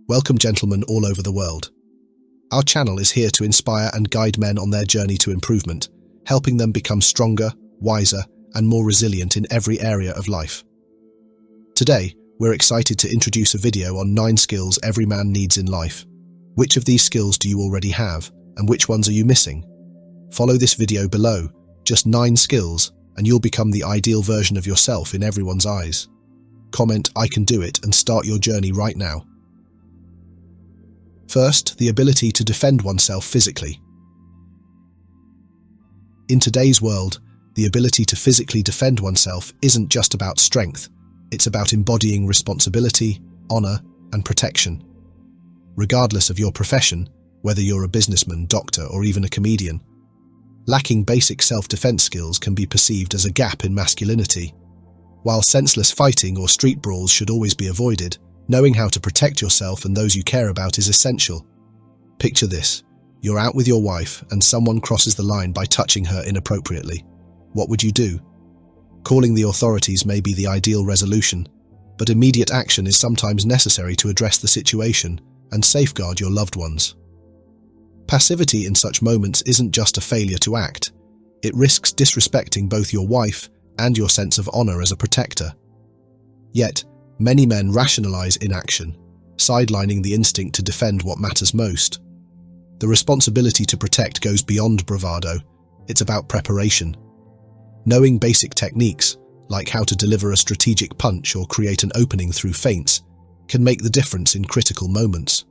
Welcome, gentlemen all over the world. Our channel is here to inspire and guide men on their journey to improvement, helping them become stronger, wiser, and more resilient in every area of life. Today, we're excited to introduce a video on 9 skills every man needs in life. Which of these skills do you already have, and which ones are you missing? Follow this video below, just 9 skills, and you'll become the ideal version of yourself in everyone's eyes. Comment "I can do it" and start your journey right now. First, the ability to defend oneself physically. In today's world, the ability to physically defend oneself isn't just about strength, it's about embodying responsibility, honor, and protection. Regardless of your profession, whether you're a businessman, doctor, or even a comedian, lacking basic self-defense skills can be perceived as a gap in masculinity. While senseless fighting or street brawls should always be avoided, knowing how to protect yourself and those you care about is essential. Picture this: you're out with your wife and someone crosses the line by touching her inappropriately. What would you do? Calling the authorities may be the ideal resolution, but immediate action is sometimes necessary to address the situation and safeguard your loved ones. Passivity in such moments isn't just a failure to act. It risks disrespecting both your wife and your sense of honor as a protector. Yet, many men rationalize inaction, sidelining the instinct to defend what matters most. The responsibility to protect goes beyond bravado. It's about preparation. Knowing basic techniques, like how to deliver a strategic punch or create an opening through feints, can make the difference in critical moments.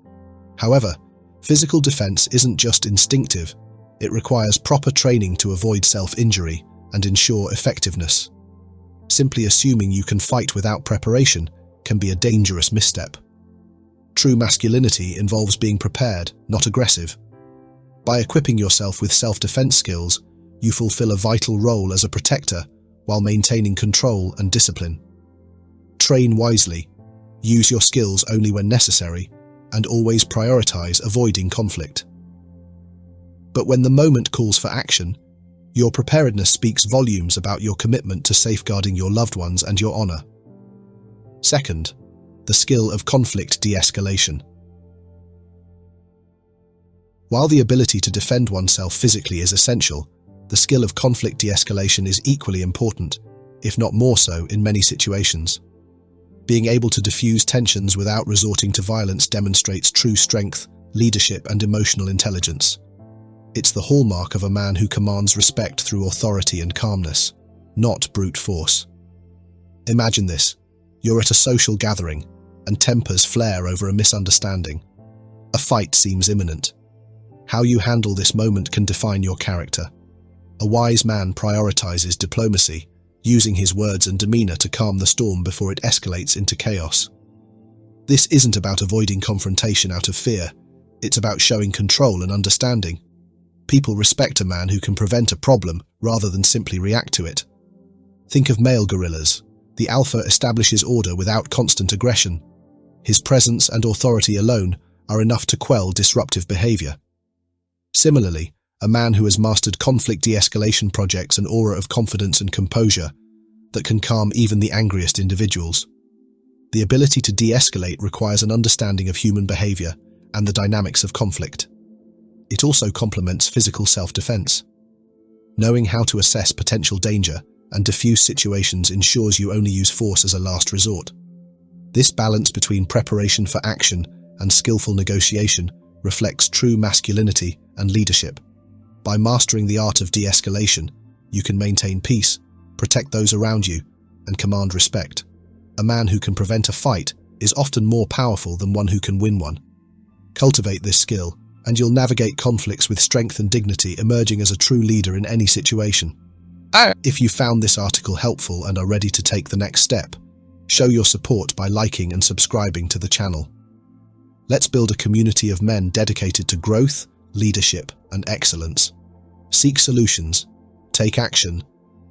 However, physical defense isn't just instinctive. It requires proper training to avoid self-injury and ensure effectiveness. Simply assuming you can fight without preparation can be a dangerous misstep. True masculinity involves being prepared, not aggressive. By equipping yourself with self-defense skills, you fulfill a vital role as a protector while maintaining control and discipline. Train wisely, use your skills only when necessary, and always prioritize avoiding conflict. But when the moment calls for action, your preparedness speaks volumes about your commitment to safeguarding your loved ones and your honor. Second, the skill of conflict de-escalation. While the ability to defend oneself physically is essential, the skill of conflict de-escalation is equally important, if not more so in many situations. Being able to diffuse tensions without resorting to violence demonstrates true strength, leadership, and emotional intelligence. It's the hallmark of a man who commands respect through authority and calmness, not brute force. Imagine this: you're at a social gathering, and tempers flare over a misunderstanding. A fight seems imminent. How you handle this moment can define your character. A wise man prioritizes diplomacy, using his words and demeanor to calm the storm before it escalates into chaos. This isn't about avoiding confrontation out of fear. It's about showing control and understanding. People respect a man who can prevent a problem rather than simply react to it. Think of male gorillas. The alpha establishes order without constant aggression. His presence and authority alone are enough to quell disruptive behavior. Similarly, a man who has mastered conflict de-escalation projects an aura of confidence and composure that can calm even the angriest individuals. The ability to de-escalate requires an understanding of human behavior and the dynamics of conflict. It also complements physical self-defense. Knowing how to assess potential danger and diffuse situations ensures you only use force as a last resort. This balance between preparation for action and skillful negotiation reflects true masculinity and leadership. By mastering the art of de-escalation, you can maintain peace, protect those around you, and command respect. A man who can prevent a fight is often more powerful than one who can win one. Cultivate this skill, and you'll navigate conflicts with strength and dignity, emerging as a true leader in any situation. If you found this article helpful and are ready to take the next step, show your support by liking and subscribing to the channel. Let's build a community of men dedicated to growth, leadership, and excellence. Seek solutions, take action,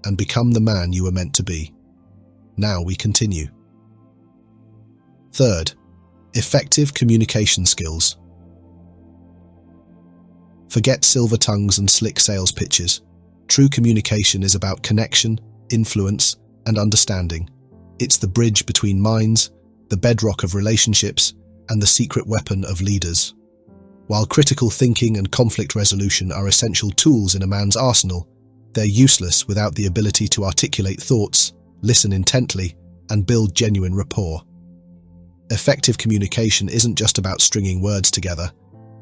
and become the man you were meant to be. Now we continue. Third, effective communication skills. Forget silver tongues and slick sales pitches. True communication is about connection, influence, and understanding. It's the bridge between minds, the bedrock of relationships, and the secret weapon of leaders. While critical thinking and conflict resolution are essential tools in a man's arsenal, they're useless without the ability to articulate thoughts, listen intently, and build genuine rapport. Effective communication isn't just about stringing words together.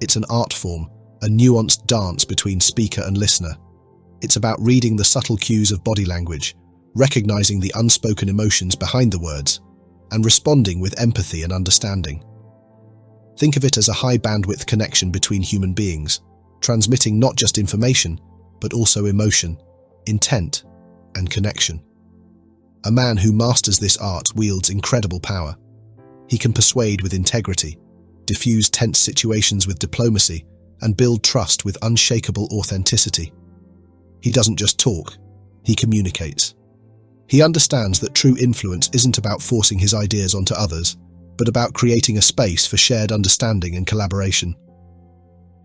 It's an art form, a nuanced dance between speaker and listener. It's about reading the subtle cues of body language, recognizing the unspoken emotions behind the words, and responding with empathy and understanding. Think of it as a high-bandwidth connection between human beings, transmitting not just information, but also emotion, intent, and connection. A man who masters this art wields incredible power. He can persuade with integrity, diffuse tense situations with diplomacy, and build trust with unshakable authenticity. He doesn't just talk, he communicates. He understands that true influence isn't about forcing his ideas onto others, but about creating a space for shared understanding and collaboration.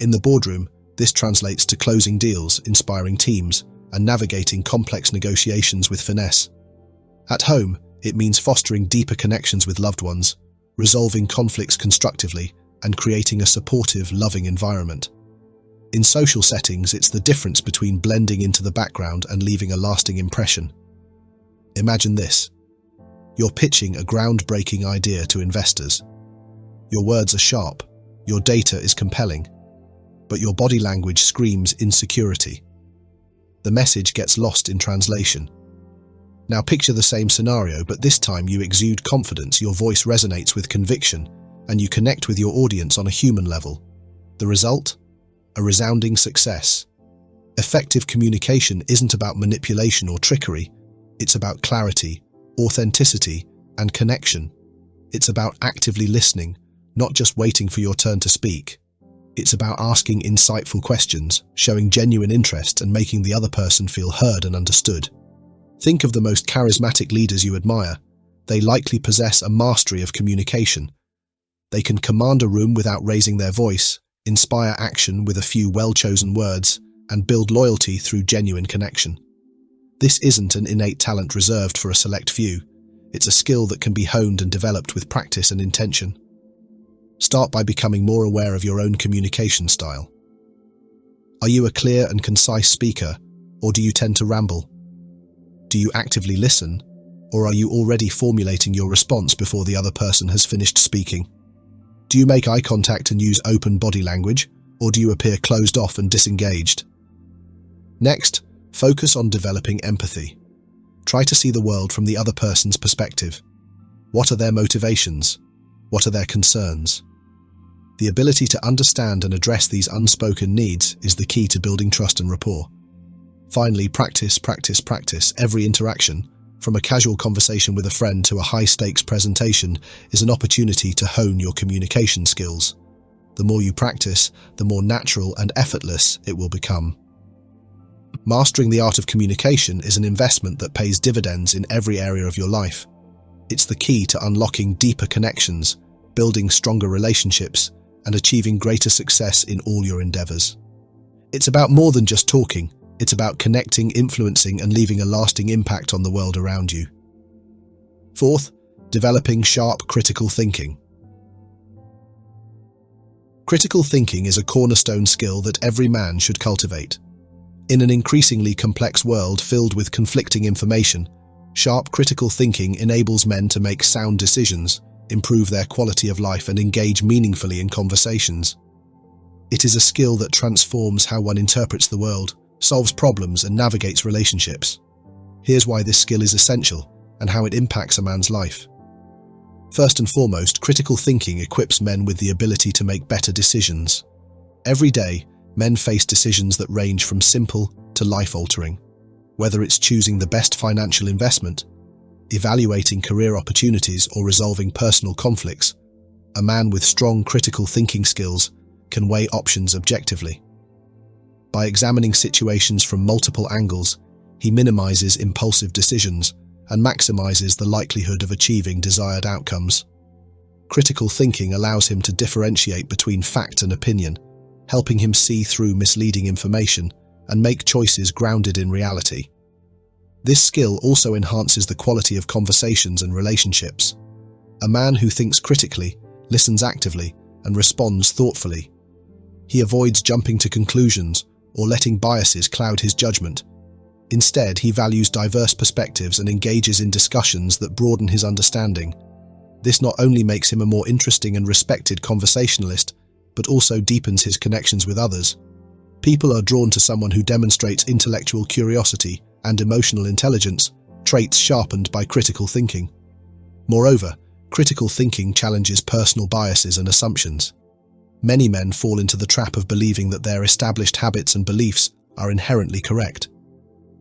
In the boardroom, this translates to closing deals, inspiring teams, and navigating complex negotiations with finesse. At home, it means fostering deeper connections with loved ones, resolving conflicts constructively, and creating a supportive, loving environment. In social settings, it's the difference between blending into the background and leaving a lasting impression. Imagine this. You're pitching a groundbreaking idea to investors. Your words are sharp, your data is compelling, but your body language screams insecurity. The message gets lost in translation. Now picture the same scenario, but this time you exude confidence, your voice resonates with conviction, and you connect with your audience on a human level. The result? A resounding success. Effective communication isn't about manipulation or trickery, it's about clarity, authenticity, and connection. It's about actively listening, not just waiting for your turn to speak. It's about asking insightful questions, showing genuine interest, and making the other person feel heard and understood. Think of the most charismatic leaders you admire. They likely possess a mastery of communication. They can command a room without raising their voice, inspire action with a few well-chosen words, and build loyalty through genuine connection. This isn't an innate talent reserved for a select few. It's a skill that can be honed and developed with practice and intention. Start by becoming more aware of your own communication style. Are you a clear and concise speaker, or do you tend to ramble? Do you actively listen, or are you already formulating your response before the other person has finished speaking? Do you make eye contact and use open body language, or do you appear closed off and disengaged? Next, focus on developing empathy. Try to see the world from the other person's perspective. What are their motivations? What are their concerns? The ability to understand and address these unspoken needs is the key to building trust and rapport. Finally, practice. Every interaction, from a casual conversation with a friend to a high-stakes presentation, is an opportunity to hone your communication skills. The more you practice, the more natural and effortless it will become. Mastering the art of communication is an investment that pays dividends in every area of your life. It's the key to unlocking deeper connections, building stronger relationships, and achieving greater success in all your endeavors. It's about more than just talking. It's about connecting, influencing, and leaving a lasting impact on the world around you. Fourth, developing sharp critical thinking. Critical thinking is a cornerstone skill that every man should cultivate. In an increasingly complex world filled with conflicting information, sharp critical thinking enables men to make sound decisions, improve their quality of life, and engage meaningfully in conversations. It is a skill that transforms how one interprets the world, solves problems, and navigates relationships. Here's why this skill is essential and how it impacts a man's life. First and foremost, critical thinking equips men with the ability to make better decisions. Every day, men face decisions that range from simple to life-altering. Whether it's choosing the best financial investment, evaluating career opportunities, or resolving personal conflicts, a man with strong critical thinking skills can weigh options objectively. By examining situations from multiple angles, he minimizes impulsive decisions and maximizes the likelihood of achieving desired outcomes. Critical thinking allows him to differentiate between fact and opinion, helping him see through misleading information and make choices grounded in reality. This skill also enhances the quality of conversations and relationships. A man who thinks critically listens actively, and responds thoughtfully. He avoids jumping to conclusions or letting biases cloud his judgment. Instead, he values diverse perspectives and engages in discussions that broaden his understanding. This not only makes him a more interesting and respected conversationalist, but also deepens his connections with others. People are drawn to someone who demonstrates intellectual curiosity and emotional intelligence, traits sharpened by critical thinking. Moreover, critical thinking challenges personal biases and assumptions. Many men fall into the trap of believing that their established habits and beliefs are inherently correct.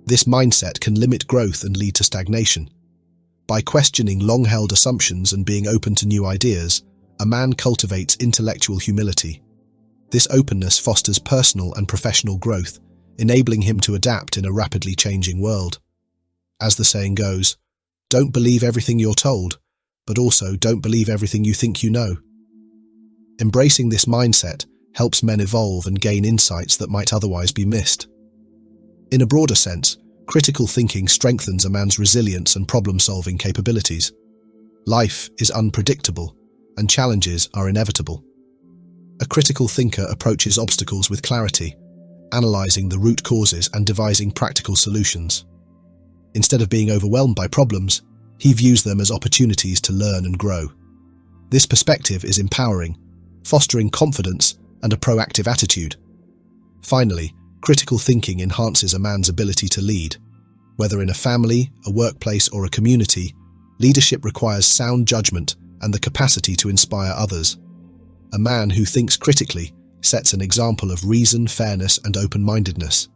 This mindset can limit growth and lead to stagnation. By questioning long-held assumptions and being open to new ideas, a man cultivates intellectual humility. This openness fosters personal and professional growth, enabling him to adapt in a rapidly changing world. As the saying goes, don't believe everything you're told, but also don't believe everything you think you know. Embracing this mindset helps men evolve and gain insights that might otherwise be missed. In a broader sense, critical thinking strengthens a man's resilience and problem-solving capabilities. Life is unpredictable, and challenges are inevitable. A critical thinker approaches obstacles with clarity, analyzing the root causes and devising practical solutions. Instead of being overwhelmed by problems, he views them as opportunities to learn and grow. This perspective is empowering, fostering confidence and a proactive attitude. Finally, critical thinking enhances a man's ability to lead. Whether in a family, a workplace, or a community, leadership requires sound judgment and the capacity to inspire others. A man who thinks critically sets an example of reason, fairness, and open-mindedness.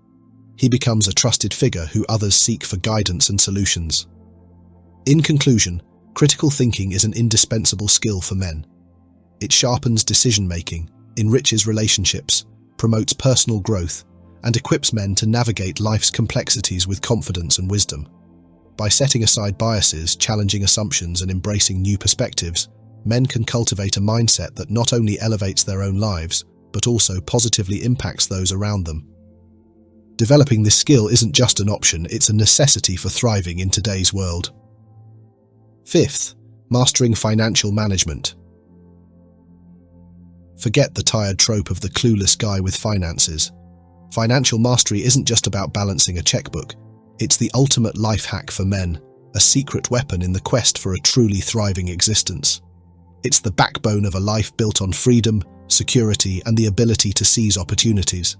He becomes a trusted figure who others seek for guidance and solutions. In conclusion, critical thinking is an indispensable skill for men. It sharpens decision-making, enriches relationships, promotes personal growth, and equips men to navigate life's complexities with confidence and wisdom. By setting aside biases, challenging assumptions, and embracing new perspectives, men can cultivate a mindset that not only elevates their own lives, but also positively impacts those around them. Developing this skill isn't just an option, it's a necessity for thriving in today's world. Fifth, mastering financial management. Forget the tired trope of the clueless guy with finances. Financial mastery isn't just about balancing a checkbook. It's the ultimate life hack for men, a secret weapon in the quest for a truly thriving existence. It's the backbone of a life built on freedom, security, and the ability to seize opportunities.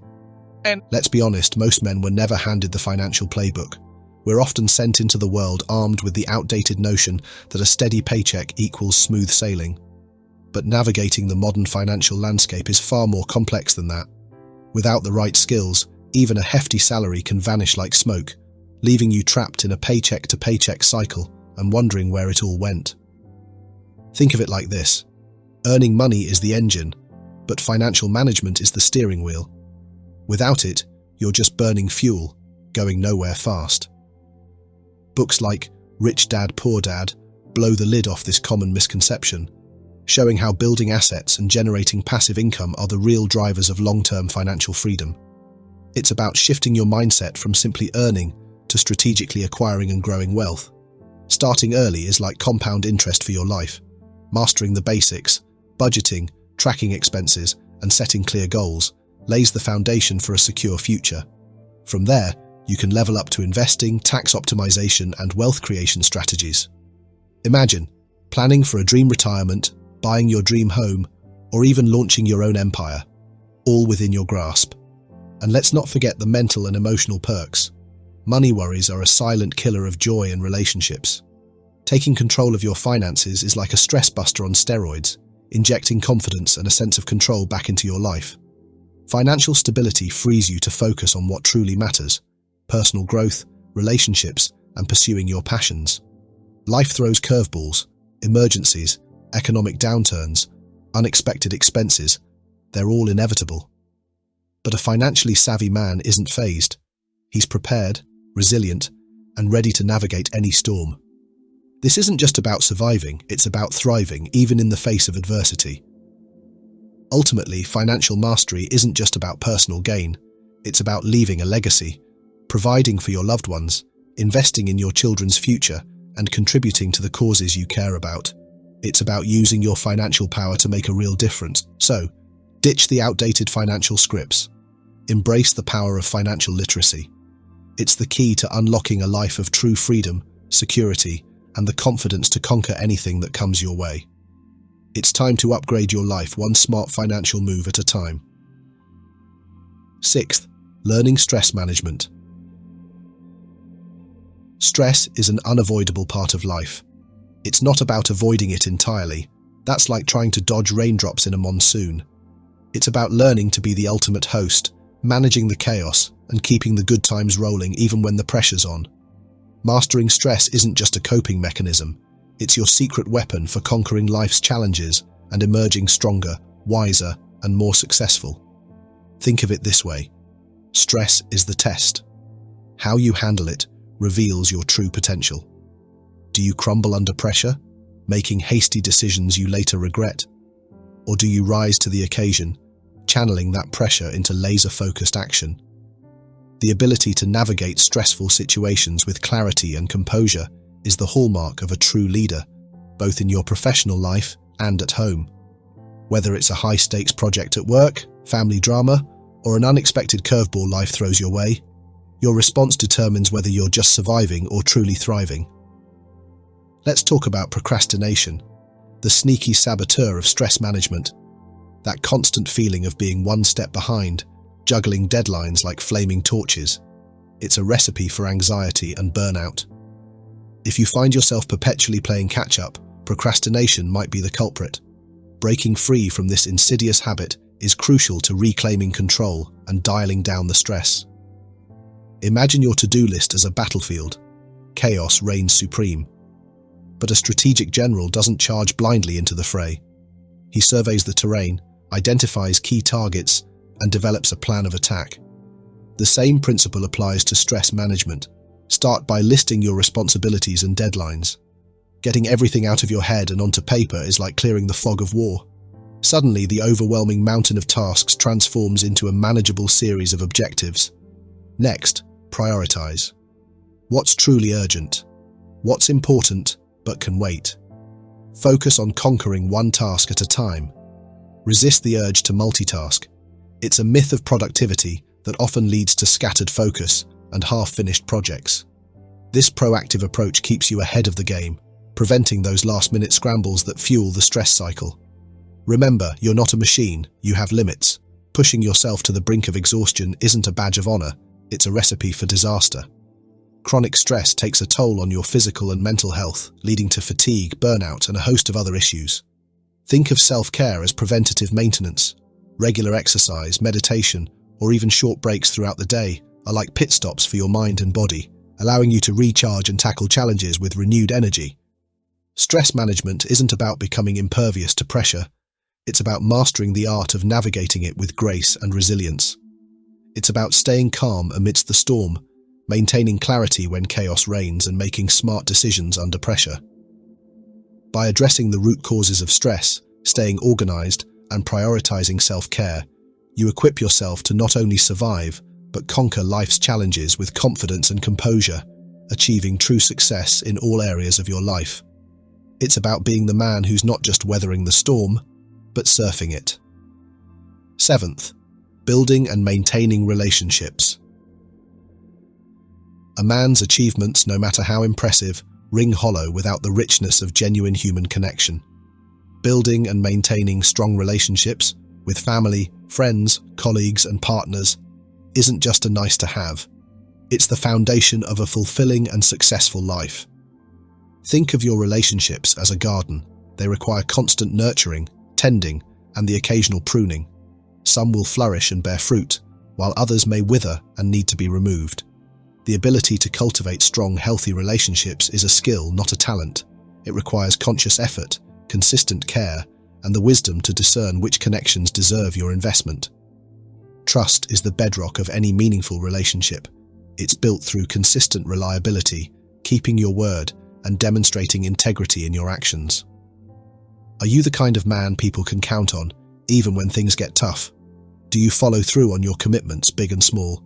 And let's be honest, most men were never handed the financial playbook. We're often sent into the world armed with the outdated notion that a steady paycheck equals smooth sailing. But navigating the modern financial landscape is far more complex than that. Without the right skills, even a hefty salary can vanish like smoke, leaving you trapped in a paycheck-to-paycheck cycle and wondering where it all went. Think of it like this. Earning money is the engine, but financial management is the steering wheel. Without it, you're just burning fuel, going nowhere fast. Books like Rich Dad, Poor Dad blow the lid off this common misconception, showing how building assets and generating passive income are the real drivers of long-term financial freedom. It's about shifting your mindset from simply earning to strategically acquiring and growing wealth. Starting early is like compound interest for your life. Mastering the basics, budgeting, tracking expenses, and setting clear goals lays the foundation for a secure future. From there, you can level up to investing, tax optimization, and wealth creation strategies. Imagine planning for a dream retirement, buying your dream home, or even launching your own empire, all within your grasp. And let's not forget the mental and emotional perks. Money worries are a silent killer of joy and relationships. Taking control of your finances is like a stress buster on steroids, injecting confidence and a sense of control back into your life. Financial stability frees you to focus on what truly matters: personal growth, relationships, and pursuing your passions. Life throws curveballs, emergencies, economic downturns, unexpected expenses. They're all inevitable. But a financially savvy man isn't fazed. He's prepared, resilient, and ready to navigate any storm. This isn't just about surviving, it's about thriving, even in the face of adversity. Ultimately, financial mastery isn't just about personal gain. It's about leaving a legacy, providing for your loved ones, investing in your children's future, and contributing to the causes you care about. It's about using your financial power to make a real difference. So, ditch the outdated financial scripts. Embrace the power of financial literacy. It's the key to unlocking a life of true freedom, security, and the confidence to conquer anything that comes your way. It's time to upgrade your life one smart financial move at a time. Sixth, learning stress management. Stress is an unavoidable part of life. It's not about avoiding it entirely. That's like trying to dodge raindrops in a monsoon. It's about learning to be the ultimate host, managing the chaos, and keeping the good times rolling even when the pressure's on. Mastering stress isn't just a coping mechanism. It's your secret weapon for conquering life's challenges and emerging stronger, wiser, and more successful. Think of it this way. Stress is the test. How you handle it reveals your true potential. Do you crumble under pressure, making hasty decisions you later regret? Or do you rise to the occasion, channeling that pressure into laser-focused action? The ability to navigate stressful situations with clarity and composure is the hallmark of a true leader, both in your professional life and at home. Whether it's a high-stakes project at work, family drama, or an unexpected curveball life throws your way, your response determines whether you're just surviving or truly thriving. Let's talk about procrastination, the sneaky saboteur of stress management. That constant feeling of being one step behind, juggling deadlines like flaming torches. It's a recipe for anxiety and burnout. If you find yourself perpetually playing catch-up, procrastination might be the culprit. Breaking free from this insidious habit is crucial to reclaiming control and dialing down the stress. Imagine your to-do list as a battlefield. Chaos reigns supreme. But a strategic general doesn't charge blindly into the fray. He surveys the terrain, identifies key targets, and develops a plan of attack. The same principle applies to stress management. Start by listing your responsibilities and deadlines. Getting everything out of your head and onto paper is like clearing the fog of war. Suddenly, the overwhelming mountain of tasks transforms into a manageable series of objectives. Next, prioritize. What's truly urgent? What's important but can wait? Focus on conquering one task at a time. Resist the urge to multitask. It's a myth of productivity that often leads to scattered focus and half-finished projects. This proactive approach keeps you ahead of the game, preventing those last-minute scrambles that fuel the stress cycle. Remember, you're not a machine, you have limits. Pushing yourself to the brink of exhaustion isn't a badge of honor, it's a recipe for disaster. Chronic stress takes a toll on your physical and mental health, leading to fatigue, burnout, and a host of other issues. Think of self-care as preventative maintenance. Regular exercise, meditation, or even short breaks throughout the day are like pit stops for your mind and body, allowing you to recharge and tackle challenges with renewed energy. Stress management isn't about becoming impervious to pressure. It's about mastering the art of navigating it with grace and resilience. It's about staying calm amidst the storm, maintaining clarity when chaos reigns, and making smart decisions under pressure. By addressing the root causes of stress, staying organized, and prioritizing self-care, you equip yourself to not only survive, but conquer life's challenges with confidence and composure, achieving true success in all areas of your life. It's about being the man who's not just weathering the storm, but surfing it. Seventh, building and maintaining relationships. A man's achievements, no matter how impressive, ring hollow without the richness of genuine human connection. Building and maintaining strong relationships with family, friends, colleagues, and partners isn't just a nice to have. It's the foundation of a fulfilling and successful life. Think of your relationships as a garden. They require constant nurturing, tending, and the occasional pruning. Some will flourish and bear fruit, while others may wither and need to be removed. The ability to cultivate strong, healthy relationships is a skill, not a talent. It requires conscious effort, consistent care, and the wisdom to discern which connections deserve your investment. Trust is the bedrock of any meaningful relationship. It's built through consistent reliability, keeping your word, and demonstrating integrity in your actions. Are you the kind of man people can count on, even when things get tough? Do you follow through on your commitments, big and small?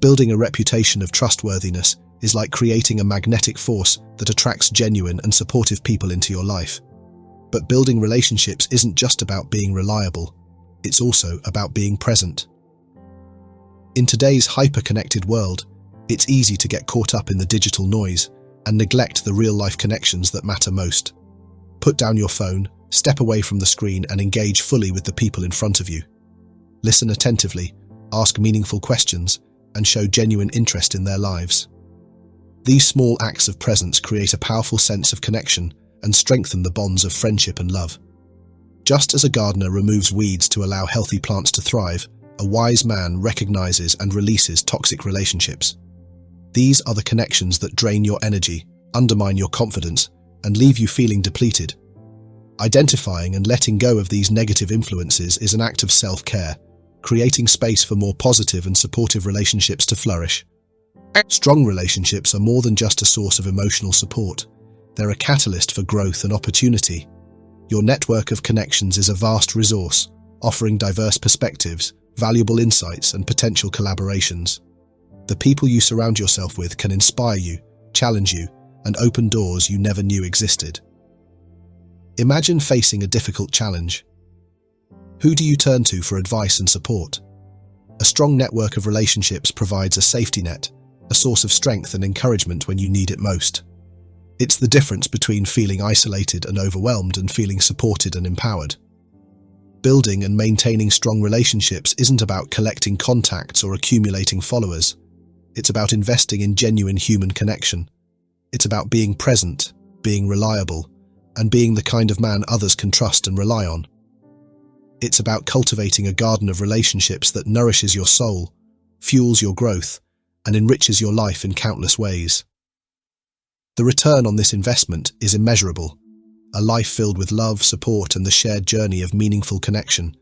Building a reputation of trustworthiness is like creating a magnetic force that attracts genuine and supportive people into your life. But building relationships isn't just about being reliable, it's also about being present. In today's hyper-connected world, it's easy to get caught up in the digital noise and neglect the real-life connections that matter most. Put down your phone, step away from the screen, and engage fully with the people in front of you. Listen attentively, ask meaningful questions, and show genuine interest in their lives. These small acts of presence create a powerful sense of connection and strengthen the bonds of friendship and love. Just as a gardener removes weeds to allow healthy plants to thrive, a wise man recognizes and releases toxic relationships. These are the connections that drain your energy, undermine your confidence, and leave you feeling depleted. Identifying and letting go of these negative influences is an act of self-care, creating space for more positive and supportive relationships to flourish. Strong relationships are more than just a source of emotional support. They're a catalyst for growth and opportunity. Your network of connections is a vast resource, offering diverse perspectives, valuable insights, and potential collaborations. The people you surround yourself with can inspire you, challenge you, and open doors you never knew existed. Imagine facing a difficult challenge. Who do you turn to for advice and support? A strong network of relationships provides a safety net, a source of strength and encouragement when you need it most. It's the difference between feeling isolated and overwhelmed and feeling supported and empowered. Building and maintaining strong relationships isn't about collecting contacts or accumulating followers. It's about investing in genuine human connection. It's about being present, being reliable, and being the kind of man others can trust and rely on. It's about cultivating a garden of relationships that nourishes your soul, fuels your growth, and enriches your life in countless ways. The return on this investment is immeasurable, a life filled with love, support, and the shared journey of meaningful connection.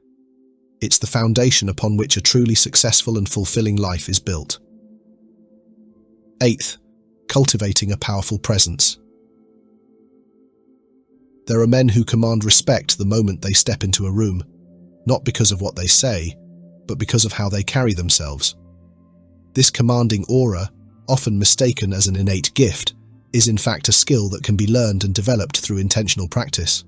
It's the foundation upon which a truly successful and fulfilling life is built. 8th, cultivating a powerful presence. There are men who command respect the moment they step into a room, not because of what they say, but because of how they carry themselves. This commanding aura, often mistaken as an innate gift, is in fact a skill that can be learned and developed through intentional practice.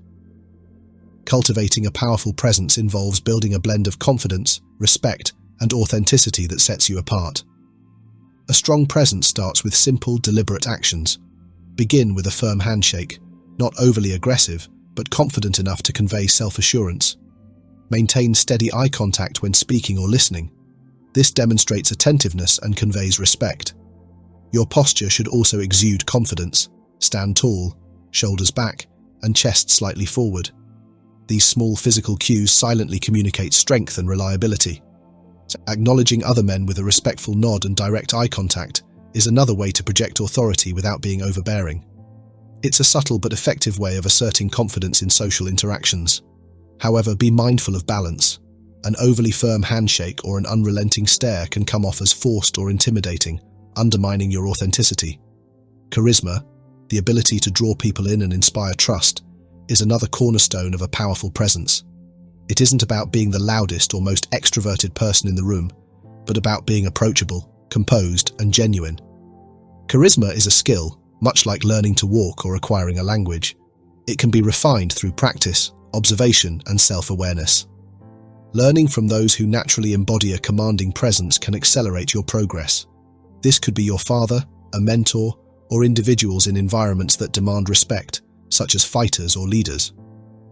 Cultivating a powerful presence involves building a blend of confidence, respect, and authenticity that sets you apart. A strong presence starts with simple, deliberate actions. Begin with a firm handshake, not overly aggressive, but confident enough to convey self-assurance. Maintain steady eye contact when speaking or listening. This demonstrates attentiveness and conveys respect. Your posture should also exude confidence. Stand tall, shoulders back, and chest slightly forward. These small physical cues silently communicate strength and reliability. Acknowledging other men with a respectful nod and direct eye contact is another way to project authority without being overbearing. It's a subtle but effective way of asserting confidence in social interactions. However, be mindful of balance. An overly firm handshake or an unrelenting stare can come off as forced or intimidating, undermining your authenticity. Charisma, the ability to draw people in and inspire trust, is another cornerstone of a powerful presence. It isn't about being the loudest or most extroverted person in the room, but about being approachable, composed, and genuine. Charisma is a skill, much like learning to walk or acquiring a language. It can be refined through practice, observation, and self-awareness. Learning from those who naturally embody a commanding presence can accelerate your progress. This could be your father, a mentor, or individuals in environments that demand respect, such as fighters or leaders.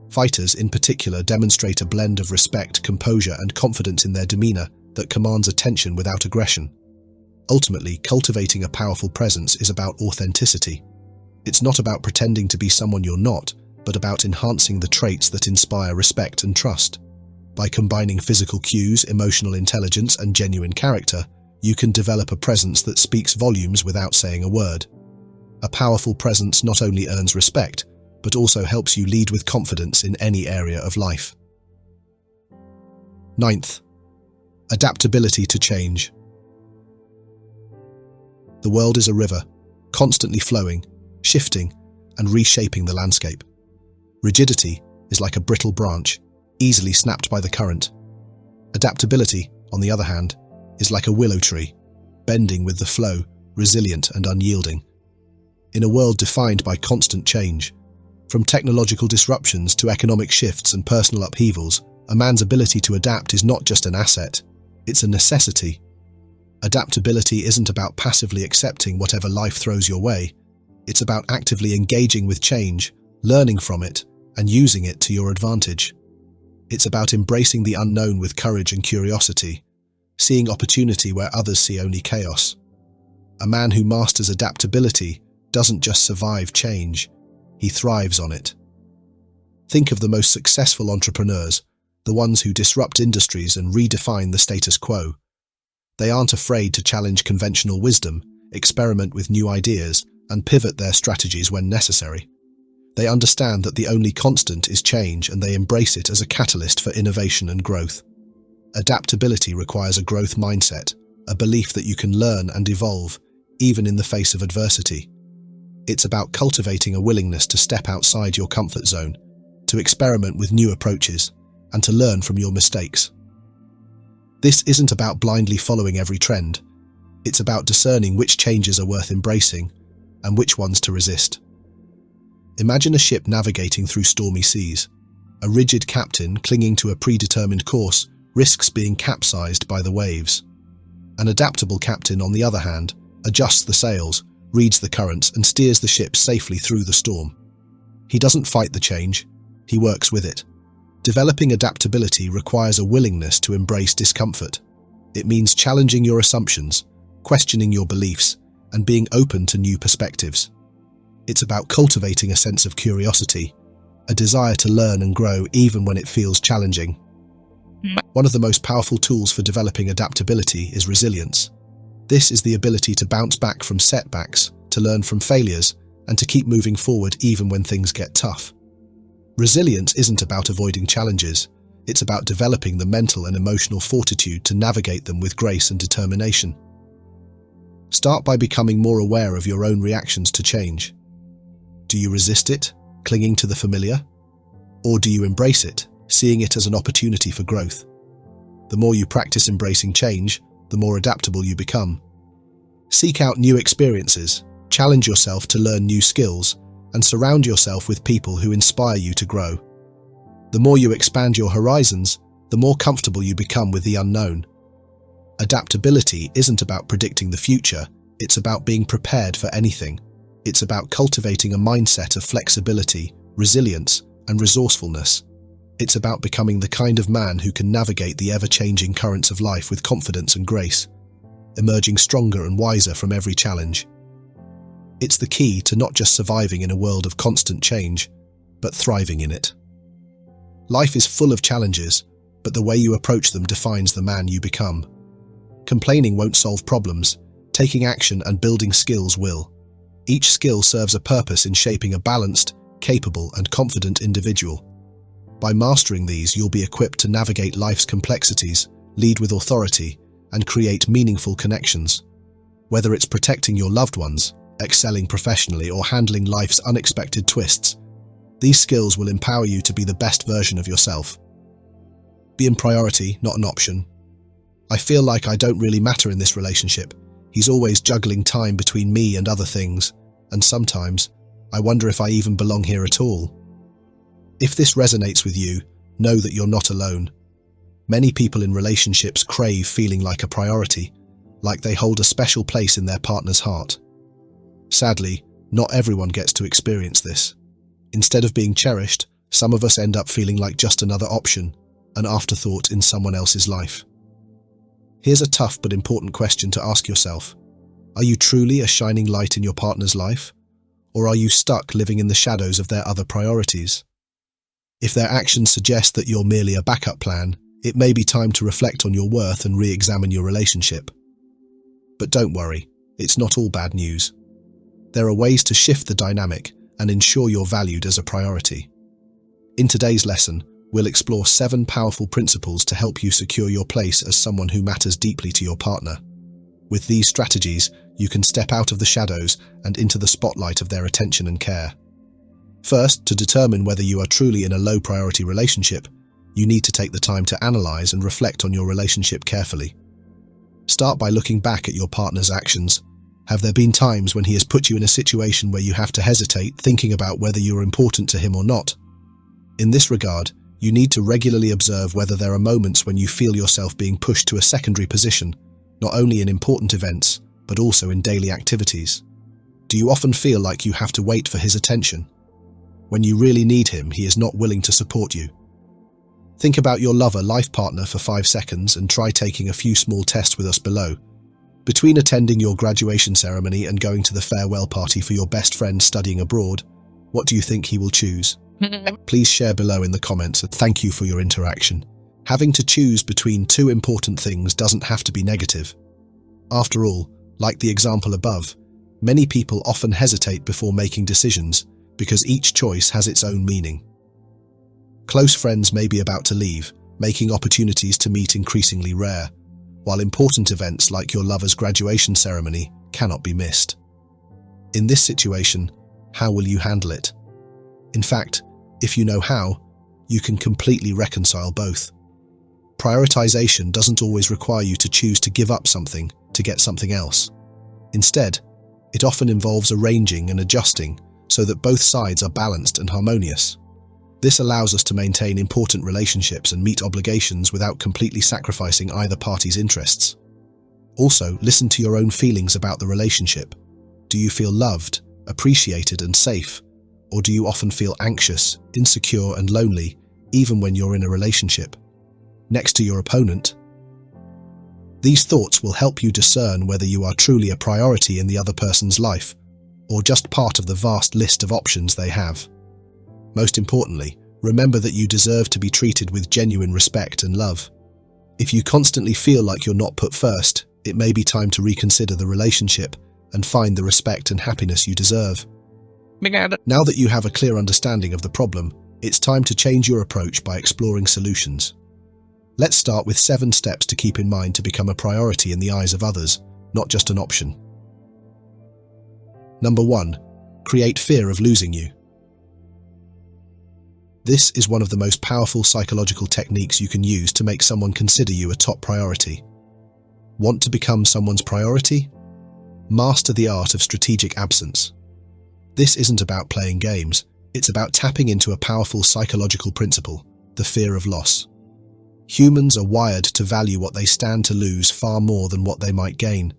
Fighters, in particular, demonstrate a blend of respect, composure, and confidence in their demeanor that commands attention without aggression. Ultimately, cultivating a powerful presence is about authenticity. It's not about pretending to be someone you're not, but about enhancing the traits that inspire respect and trust. By combining physical cues, emotional intelligence, and genuine character, you can develop a presence that speaks volumes without saying a word. A powerful presence not only earns respect, but also helps you lead with confidence in any area of life. 9th, adaptability to change. The world is a river, constantly flowing, shifting, and reshaping the landscape. Rigidity is like a brittle branch, easily snapped by the current. Adaptability, on the other hand, is like a willow tree, bending with the flow, resilient and unyielding. In a world defined by constant change, From technological disruptions to economic shifts and personal upheavals, a man's ability to adapt is not just an asset, it's a necessity. Adaptability isn't about passively accepting whatever life throws your way. It's about actively engaging with change, learning from it, and using it to your advantage. It's about embracing the unknown with courage and curiosity, seeing opportunity where others see only chaos. A man who masters adaptability doesn't just survive change, he thrives on it. Think of the most successful entrepreneurs, the ones who disrupt industries and redefine the status quo. They aren't afraid to challenge conventional wisdom, experiment with new ideas, and pivot their strategies when necessary. They understand that the only constant is change, and they embrace it as a catalyst for innovation and growth. Adaptability requires a growth mindset, a belief that you can learn and evolve, even in the face of adversity. It's about cultivating a willingness to step outside your comfort zone, to experiment with new approaches, and to learn from your mistakes. This isn't about blindly following every trend. It's about discerning which changes are worth embracing and which ones to resist. Imagine a ship navigating through stormy seas. A rigid captain clinging to a predetermined course risks being capsized by the waves. An adaptable captain, on the other hand, adjusts the sails, reads the currents, and steers the ship safely through the storm. He doesn't fight the change, he works with it. Developing adaptability requires a willingness to embrace discomfort. It means challenging your assumptions, questioning your beliefs, and being open to new perspectives. It's about cultivating a sense of curiosity, a desire to learn and grow even when it feels challenging. One of the most powerful tools for developing adaptability is resilience. This is the ability to bounce back from setbacks, to learn from failures, and to keep moving forward even when things get tough. Resilience isn't about avoiding challenges, it's about developing the mental and emotional fortitude to navigate them with grace and determination. Start by becoming more aware of your own reactions to change. Do you resist it, clinging to the familiar? Or do you embrace it, seeing it as an opportunity for growth? The more you practice embracing change, the more adaptable you become. Seek out new experiences, challenge yourself to learn new skills, and surround yourself with people who inspire you to grow. The more you expand your horizons, the more comfortable you become with the unknown. Adaptability isn't about predicting the future, it's about being prepared for anything. It's about cultivating a mindset of flexibility, resilience, and resourcefulness. It's about becoming the kind of man who can navigate the ever-changing currents of life with confidence and grace, emerging stronger and wiser from every challenge. It's the key to not just surviving in a world of constant change, but thriving in it. Life is full of challenges, but the way you approach them defines the man you become. Complaining won't solve problems, taking action and building skills will. Each skill serves a purpose in shaping a balanced, capable, and confident individual. By mastering these, you'll be equipped to navigate life's complexities, lead with authority, and create meaningful connections. Whether it's protecting your loved ones, excelling professionally, or handling life's unexpected twists, these skills will empower you to be the best version of yourself. Be a priority, not an option. I feel like I don't really matter in this relationship. He's always juggling time between me and other things, and sometimes I wonder if I even belong here at all. If this resonates with you, know that you're not alone. Many people in relationships crave feeling like a priority, like they hold a special place in their partner's heart. Sadly, not everyone gets to experience this. Instead of being cherished, some of us end up feeling like just another option, an afterthought in someone else's life. Here's a tough but important question to ask yourself. Are you truly a shining light in your partner's life? Or are you stuck living in the shadows of their other priorities? If their actions suggest that you're merely a backup plan, it may be time to reflect on your worth and re-examine your relationship. But don't worry, it's not all bad news. There are ways to shift the dynamic and ensure you're valued as a priority. In today's lesson, we'll explore 7 powerful principles to help you secure your place as someone who matters deeply to your partner. With these strategies, you can step out of the shadows and into the spotlight of their attention and care. First, to determine whether you are truly in a low-priority relationship, you need to take the time to analyze and reflect on your relationship carefully. Start by looking back at your partner's actions. Have there been times when he has put you in a situation where you have to hesitate, thinking about whether you are important to him or not? In this regard, you need to regularly observe whether there are moments when you feel yourself being pushed to a secondary position, not only in important events, but also in daily activities. Do you often feel like you have to wait for his attention? When you really need him, he is not willing to support you. Think about your lover, life partner for 5 seconds and try taking a few small tests with us below. Between attending your graduation ceremony and going to the farewell party for your best friend studying abroad, what do you think he will choose? Please share below in the comments. Thank you for your interaction. Having to choose between 2 important things doesn't have to be negative. After all, like the example above, many people often hesitate before making decisions because each choice has its own meaning. Close friends may be about to leave, making opportunities to meet increasingly rare, while important events like your lover's graduation ceremony cannot be missed. In this situation, how will you handle it? In fact, if you know how, you can completely reconcile both. Prioritization doesn't always require you to choose to give up something to get something else. Instead, it often involves arranging and adjusting so that both sides are balanced and harmonious. This allows us to maintain important relationships and meet obligations without completely sacrificing either party's interests. Also, listen to your own feelings about the relationship. Do you feel loved, appreciated, and safe? Or do you often feel anxious, insecure, and lonely, even when you're in a relationship? Next to your opponent, these thoughts will help you discern whether you are truly a priority in the other person's life, or just part of the vast list of options they have. Most importantly, remember that you deserve to be treated with genuine respect and love. If you constantly feel like you're not put first, it may be time to reconsider the relationship and find the respect and happiness you deserve. Now that you have a clear understanding of the problem, it's time to change your approach by exploring solutions. Let's start with 7 steps to keep in mind to become a priority in the eyes of others, not just an option. Number 1. Create fear of losing you. This is one of the most powerful psychological techniques you can use to make someone consider you a top priority. Want to become someone's priority? Master the art of strategic absence. This isn't about playing games, it's about tapping into a powerful psychological principle, the fear of loss. Humans are wired to value what they stand to lose far more than what they might gain.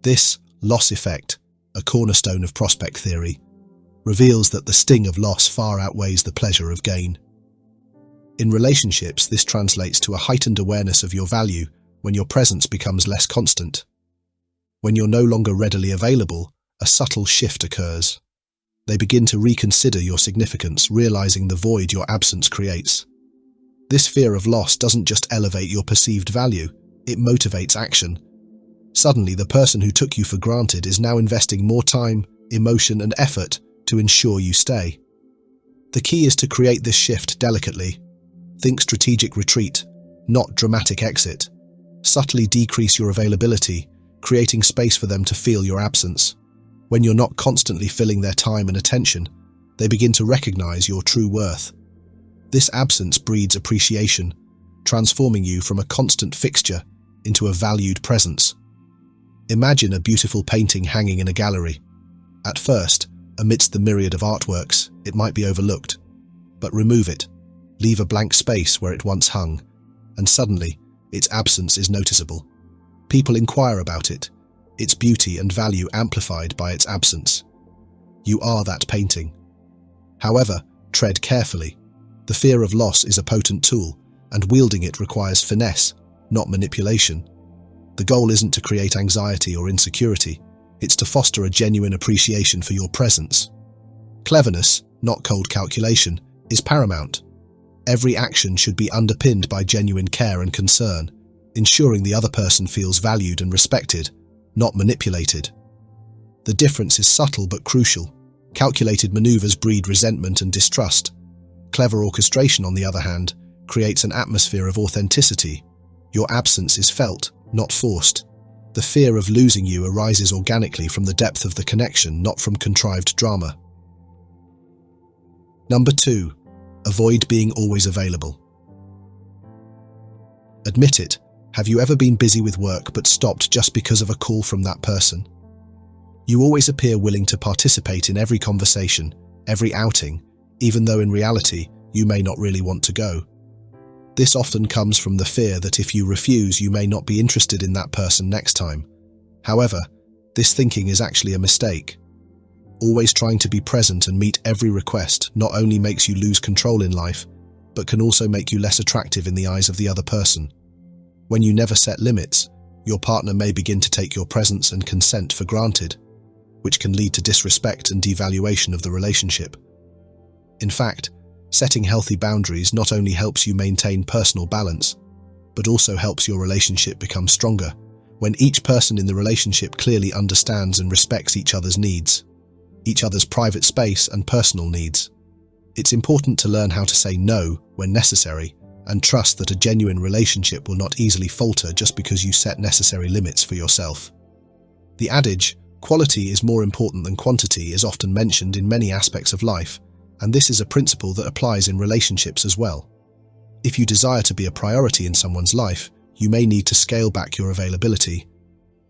This loss effect, a cornerstone of prospect theory, reveals that the sting of loss far outweighs the pleasure of gain. In relationships, this translates to a heightened awareness of your value when your presence becomes less constant. When you're no longer readily available, a subtle shift occurs. They begin to reconsider your significance, realizing the void your absence creates. This fear of loss doesn't just elevate your perceived value, it motivates action. Suddenly, the person who took you for granted is now investing more time, emotion, and effort to ensure you stay. The key is to create this shift delicately. Think strategic retreat, not dramatic exit. Subtly decrease your availability, creating space for them to feel your absence. When you're not constantly filling their time and attention, they begin to recognize your true worth. This absence breeds appreciation, transforming you from a constant fixture into a valued presence. Imagine a beautiful painting hanging in a gallery. At first, amidst the myriad of artworks, it might be overlooked. But remove it, leave a blank space where it once hung, and suddenly, its absence is noticeable. People inquire about it, its beauty and value amplified by its absence. You are that painting. However, tread carefully. The fear of loss is a potent tool, and wielding it requires finesse, not manipulation. The goal isn't to create anxiety or insecurity, it's to foster a genuine appreciation for your presence. Cleverness, not cold calculation, is paramount. Every action should be underpinned by genuine care and concern, ensuring the other person feels valued and respected, not manipulated. The difference is subtle but crucial. Calculated maneuvers breed resentment and distrust. Clever orchestration, on the other hand, creates an atmosphere of authenticity. Your absence is felt, not forced. The fear of losing you arises organically from the depth of the connection, not from contrived drama. Number 2. Avoid being always available. Admit it. Have you ever been busy with work but stopped just because of a call from that person? You always appear willing to participate in every conversation, every outing, even though in reality, you may not really want to go. This often comes from the fear that if you refuse, you may not be interested in that person next time. However, this thinking is actually a mistake. Always trying to be present and meet every request not only makes you lose control in life, but can also make you less attractive in the eyes of the other person. When you never set limits, your partner may begin to take your presence and consent for granted, which can lead to disrespect and devaluation of the relationship. In fact, setting healthy boundaries not only helps you maintain personal balance, but also helps your relationship become stronger when each person in the relationship clearly understands and respects each other's needs, each other's private space and personal needs. It's important to learn how to say no when necessary and trust that a genuine relationship will not easily falter just because you set necessary limits for yourself. The adage, "Quality is more important than quantity," is often mentioned in many aspects of life, and this is a principle that applies in relationships as well. If you desire to be a priority in someone's life, you may need to scale back your availability.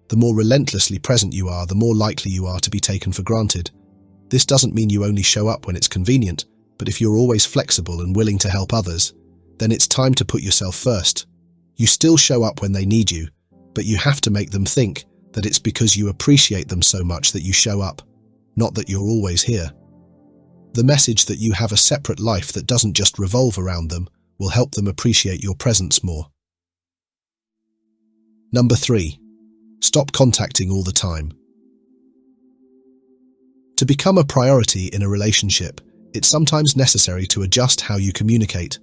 The more relentlessly present you are, the more likely you are to be taken for granted. This doesn't mean you only show up when it's convenient, but if you're always flexible and willing to help others, then it's time to put yourself first. You still show up when they need you, but you have to make them think that it's because you appreciate them so much that you show up, not that you're always here. The message that you have a separate life that doesn't just revolve around them will help them appreciate your presence more. Number 3. Stop contacting all the time. To become a priority in a relationship, it's sometimes necessary to adjust how you communicate.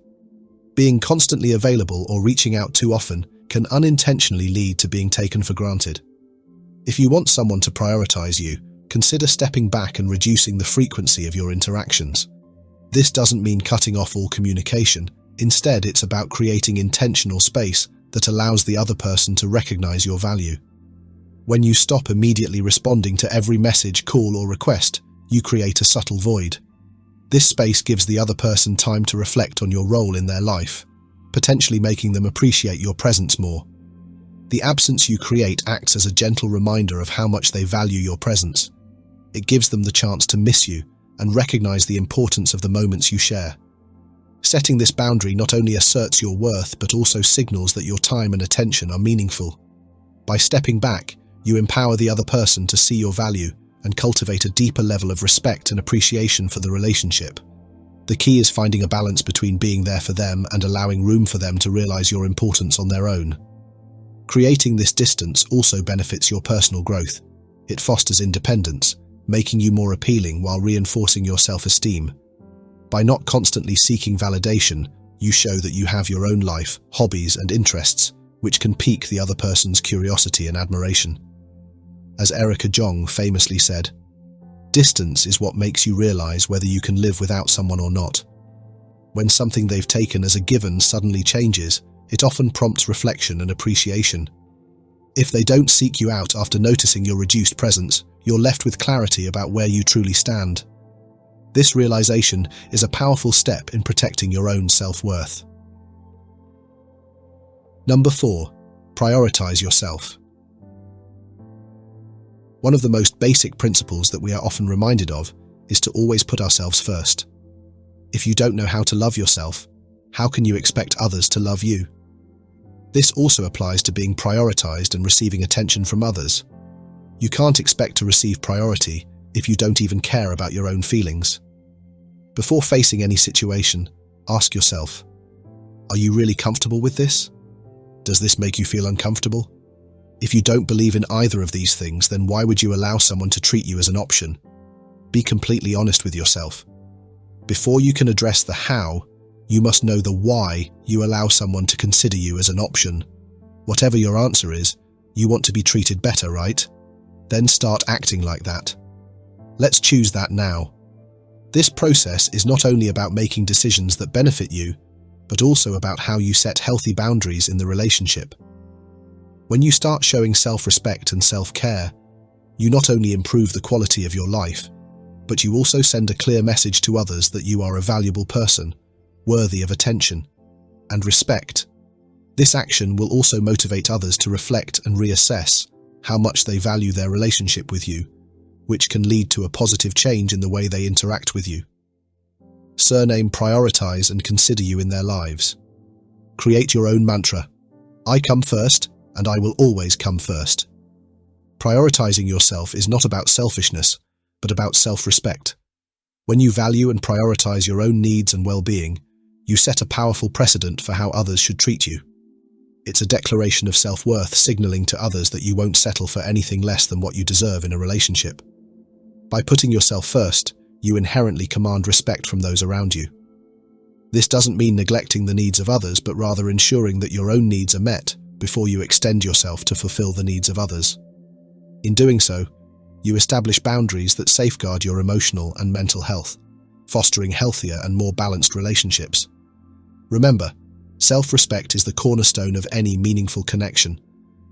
Being constantly available or reaching out too often can unintentionally lead to being taken for granted. If you want someone to prioritize you, consider stepping back and reducing the frequency of your interactions. This doesn't mean cutting off all communication. Instead, it's about creating intentional space that allows the other person to recognize your value. When you stop immediately responding to every message, call, or request, you create a subtle void. This space gives the other person time to reflect on your role in their life, potentially making them appreciate your presence more. The absence you create acts as a gentle reminder of how much they value your presence. It gives them the chance to miss you and recognize the importance of the moments you share. Setting this boundary not only asserts your worth, but also signals that your time and attention are meaningful. By stepping back, you empower the other person to see your value and cultivate a deeper level of respect and appreciation for the relationship. The key is finding a balance between being there for them and allowing room for them to realize your importance on their own. Creating this distance also benefits your personal growth. It fosters independence, making you more appealing while reinforcing your self-esteem. By not constantly seeking validation, you show that you have your own life, hobbies, and interests, which can pique the other person's curiosity and admiration. As Erica Jong famously said, "Distance is what makes you realize whether you can live without someone or not." When something they've taken as a given suddenly changes, it often prompts reflection and appreciation. If they don't seek you out after noticing your reduced presence, you're left with clarity about where you truly stand. This realization is a powerful step in protecting your own self-worth. Number 4. Prioritize yourself. One of the most basic principles that we are often reminded of is to always put ourselves first. If you don't know how to love yourself, how can you expect others to love you? This also applies to being prioritized and receiving attention from others. You can't expect to receive priority if you don't even care about your own feelings. Before facing any situation, ask yourself, are you really comfortable with this? Does this make you feel uncomfortable? If you don't believe in either of these things, then why would you allow someone to treat you as an option? Be completely honest with yourself. Before you can address the how, you must know the why you allow someone to consider you as an option. Whatever your answer is, you want to be treated better, right? Then start acting like that. Let's choose that now. This process is not only about making decisions that benefit you, but also about how you set healthy boundaries in the relationship. When you start showing self-respect and self-care, you not only improve the quality of your life, but you also send a clear message to others that you are a valuable person, worthy of attention and respect. This action will also motivate others to reflect and reassess how much they value their relationship with you, which can lead to a positive change in the way they interact with you. Surname prioritize and consider you in their lives. Create your own mantra. I come first, and I will always come first. Prioritizing yourself is not about selfishness, but about self-respect. When you value and prioritize your own needs and well-being, you set a powerful precedent for how others should treat you. It's a declaration of self-worth, signaling to others that you won't settle for anything less than what you deserve in a relationship. By putting yourself first, you inherently command respect from those around you. This doesn't mean neglecting the needs of others, but rather ensuring that your own needs are met before you extend yourself to fulfill the needs of others. In doing so, you establish boundaries that safeguard your emotional and mental health, fostering healthier and more balanced relationships. Remember, self-respect is the cornerstone of any meaningful connection,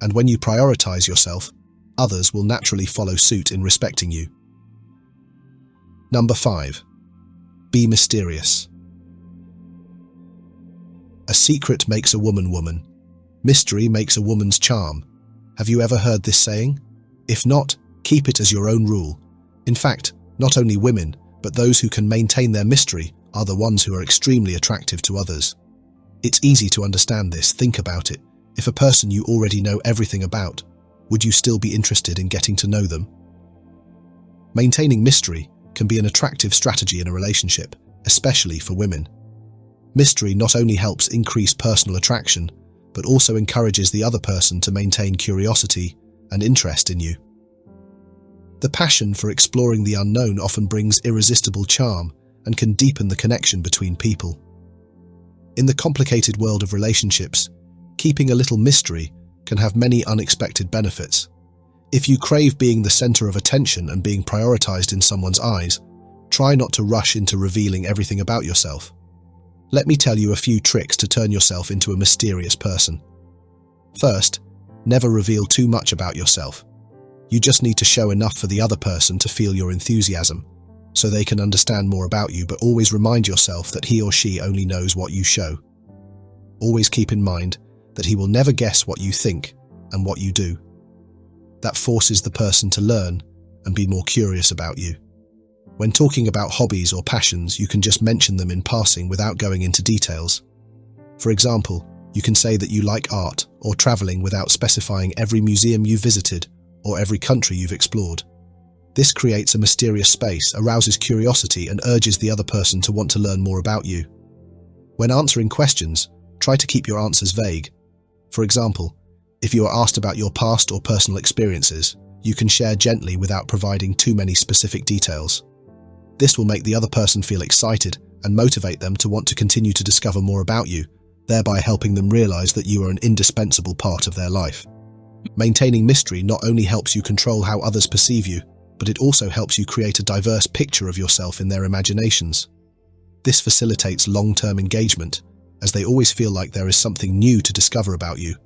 and when you prioritize yourself, others will naturally follow suit in respecting you. Number 5. Be mysterious. A secret makes a woman woman. Mystery makes a woman's charm. Have you ever heard this saying? If not, keep it as your own rule. In fact, not only women, but those who can maintain their mystery are the ones who are extremely attractive to others. It's easy to understand this. Think about it. If a person you already know everything about, would you still be interested in getting to know them? Maintaining mystery can be an attractive strategy in a relationship, especially for women. Mystery not only helps increase personal attraction, but also encourages the other person to maintain curiosity and interest in you. The passion for exploring the unknown often brings irresistible charm and can deepen the connection between people. In the complicated world of relationships, keeping a little mystery can have many unexpected benefits. If you crave being the center of attention and being prioritized in someone's eyes, try not to rush into revealing everything about yourself. Let me tell you a few tricks to turn yourself into a mysterious person. First, never reveal too much about yourself. You just need to show enough for the other person to feel your enthusiasm, so they can understand more about you, but always remind yourself that he or she only knows what you show. Always keep in mind that he will never guess what you think and what you do. That forces the person to learn and be more curious about you. When talking about hobbies or passions, you can just mention them in passing without going into details. For example, you can say that you like art or traveling without specifying every museum you've visited or every country you've explored. This creates a mysterious space, arouses curiosity, and urges the other person to want to learn more about you. When answering questions, try to keep your answers vague. For example, if you are asked about your past or personal experiences, you can share gently without providing too many specific details. This will make the other person feel excited and motivate them to want to continue to discover more about you, thereby helping them realize that you are an indispensable part of their life. Maintaining mystery not only helps you control how others perceive you, but it also helps you create a diverse picture of yourself in their imaginations. This facilitates long-term engagement, as they always feel like there is something new to discover about you.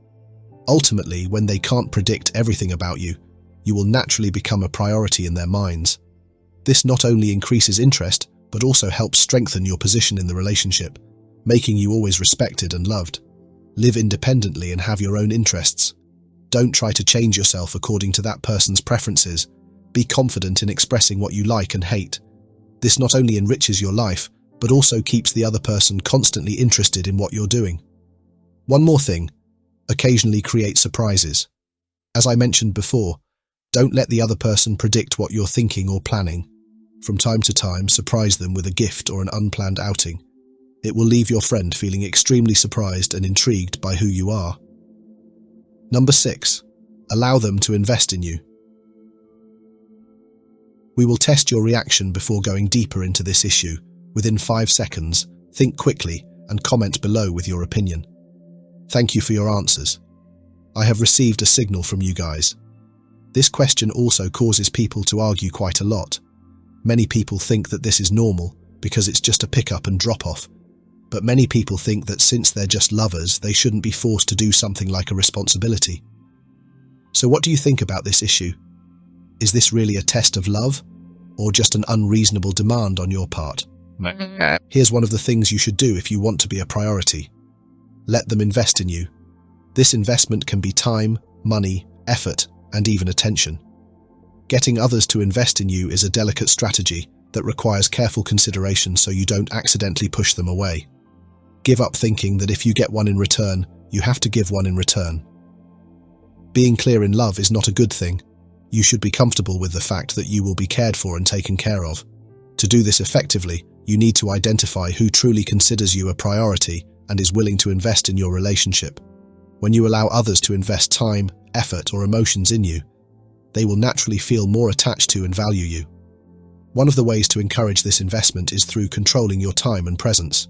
Ultimately, when they can't predict everything about you, you will naturally become a priority in their minds. This not only increases interest, but also helps strengthen your position in the relationship, making you always respected and loved. Live independently and have your own interests. Don't try to change yourself according to that person's preferences. Be confident in expressing what you like and hate. This not only enriches your life, but also keeps the other person constantly interested in what you're doing. One more thing, occasionally create surprises. As I mentioned before, don't let the other person predict what you're thinking or planning. From time to time, surprise them with a gift or an unplanned outing. It will leave your friend feeling extremely surprised and intrigued by who you are. Number 6. Allow them to invest in you. We will test your reaction before going deeper into this issue. Within 5 seconds, think quickly and comment below with your opinion. Thank you for your answers. I have received a signal from you guys. This question also causes people to argue quite a lot. Many people think that this is normal because it's just a pick-up and drop-off. But many people think that since they're just lovers, they shouldn't be forced to do something like a responsibility. So what do you think about this issue? Is this really a test of love, or just an unreasonable demand on your part? Here's one of the things you should do if you want to be a priority. Let them invest in you. This investment can be time, money, effort, and even attention. Getting others to invest in you is a delicate strategy that requires careful consideration so you don't accidentally push them away. Give up thinking that if you get one in return, you have to give one in return. Being clear in love is not a good thing. You should be comfortable with the fact that you will be cared for and taken care of. To do this effectively, you need to identify who truly considers you a priority and is willing to invest in your relationship. When you allow others to invest time, effort, or emotions in you, they will naturally feel more attached to and value you. One of the ways to encourage this investment is through controlling your time and presence.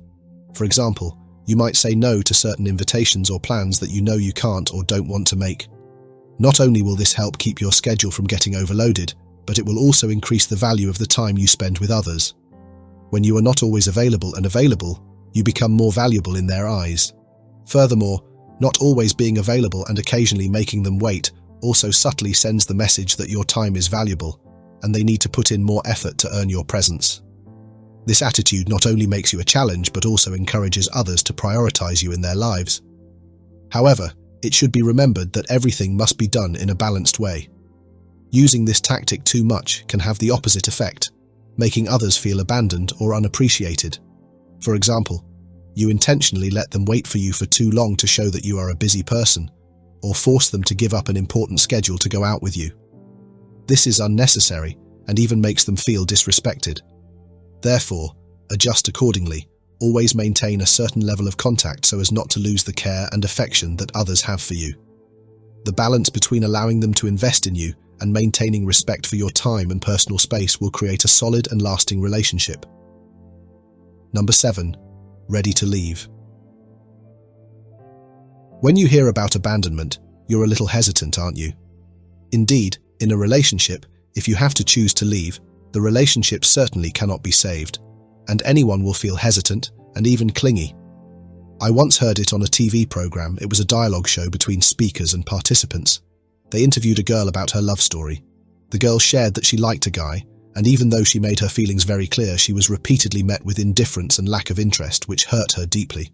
For example, you might say no to certain invitations or plans that you know you can't or don't want to make. Not only will this help keep your schedule from getting overloaded, but it will also increase the value of the time you spend with others. When you are not always available, you become more valuable in their eyes. Furthermore, not always being available and occasionally making them wait also subtly sends the message that your time is valuable, and they need to put in more effort to earn your presence. This attitude not only makes you a challenge, but also encourages others to prioritize you in their lives. However, it should be remembered that everything must be done in a balanced way. Using this tactic too much can have the opposite effect, making others feel abandoned or unappreciated. For example, you intentionally let them wait for you for too long to show that you are a busy person, or force them to give up an important schedule to go out with you. This is unnecessary and even makes them feel disrespected. Therefore, adjust accordingly. Always maintain a certain level of contact so as not to lose the care and affection that others have for you. The balance between allowing them to invest in you and maintaining respect for your time and personal space will create a solid and lasting relationship. Number 7. Ready to leave. When you hear about abandonment, you're a little hesitant, aren't you? Indeed, in a relationship, if you have to choose to leave, the relationship certainly cannot be saved, and anyone will feel hesitant and even clingy. I once heard it on a TV program. It was a dialogue show between speakers and participants. They interviewed a girl about her love story. The girl shared that she liked a guy, and even though she made her feelings very clear, she was repeatedly met with indifference and lack of interest, which hurt her deeply.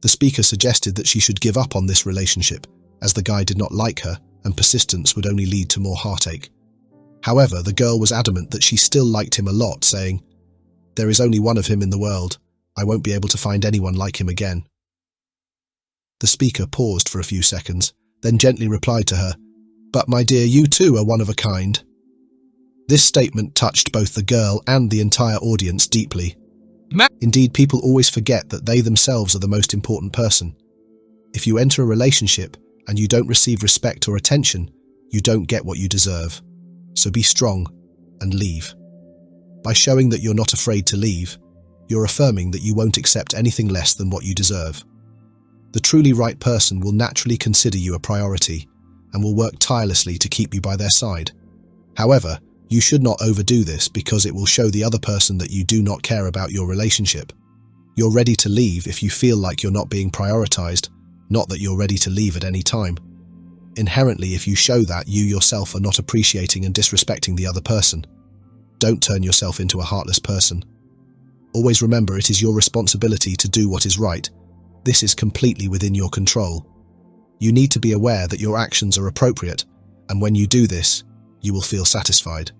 The speaker suggested that she should give up on this relationship, as the guy did not like her, and persistence would only lead to more heartache. However, the girl was adamant that she still liked him a lot, saying, "There is only one of him in the world. I won't be able to find anyone like him again." The speaker paused for a few seconds, then gently replied to her, "But my dear, you too are one of a kind." This statement touched both the girl and the entire audience deeply. Indeed, people always forget that they themselves are the most important person. If you enter a relationship and you don't receive respect or attention, you don't get what you deserve. So be strong and leave. By showing that you're not afraid to leave, you're affirming that you won't accept anything less than what you deserve. The truly right person will naturally consider you a priority and will work tirelessly to keep you by their side. However, you should not overdo this because it will show the other person that you do not care about your relationship. You're ready to leave if you feel like you're not being prioritized, not that you're ready to leave at any time. Inherently, if you show that, you yourself are not appreciating and disrespecting the other person. Don't turn yourself into a heartless person. Always remember, it is your responsibility to do what is right. This is completely within your control. You need to be aware that your actions are appropriate, and when you do this, you will feel satisfied.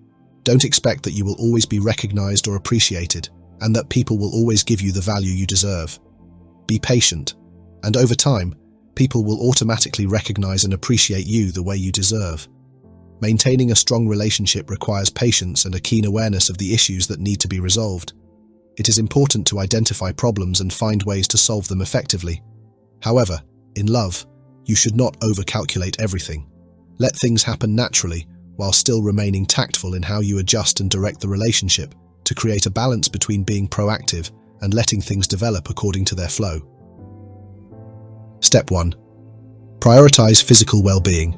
Don't expect that you will always be recognized or appreciated, and that people will always give you the value you deserve. Be patient, and over time, people will automatically recognize and appreciate you the way you deserve. Maintaining a strong relationship requires patience and a keen awareness of the issues that need to be resolved. It is important to identify problems and find ways to solve them effectively. However, in love, you should not overcalculate everything. Let things happen naturally, while still remaining tactful in how you adjust and direct the relationship to create a balance between being proactive and letting things develop according to their flow. Step 1. Prioritize physical well-being.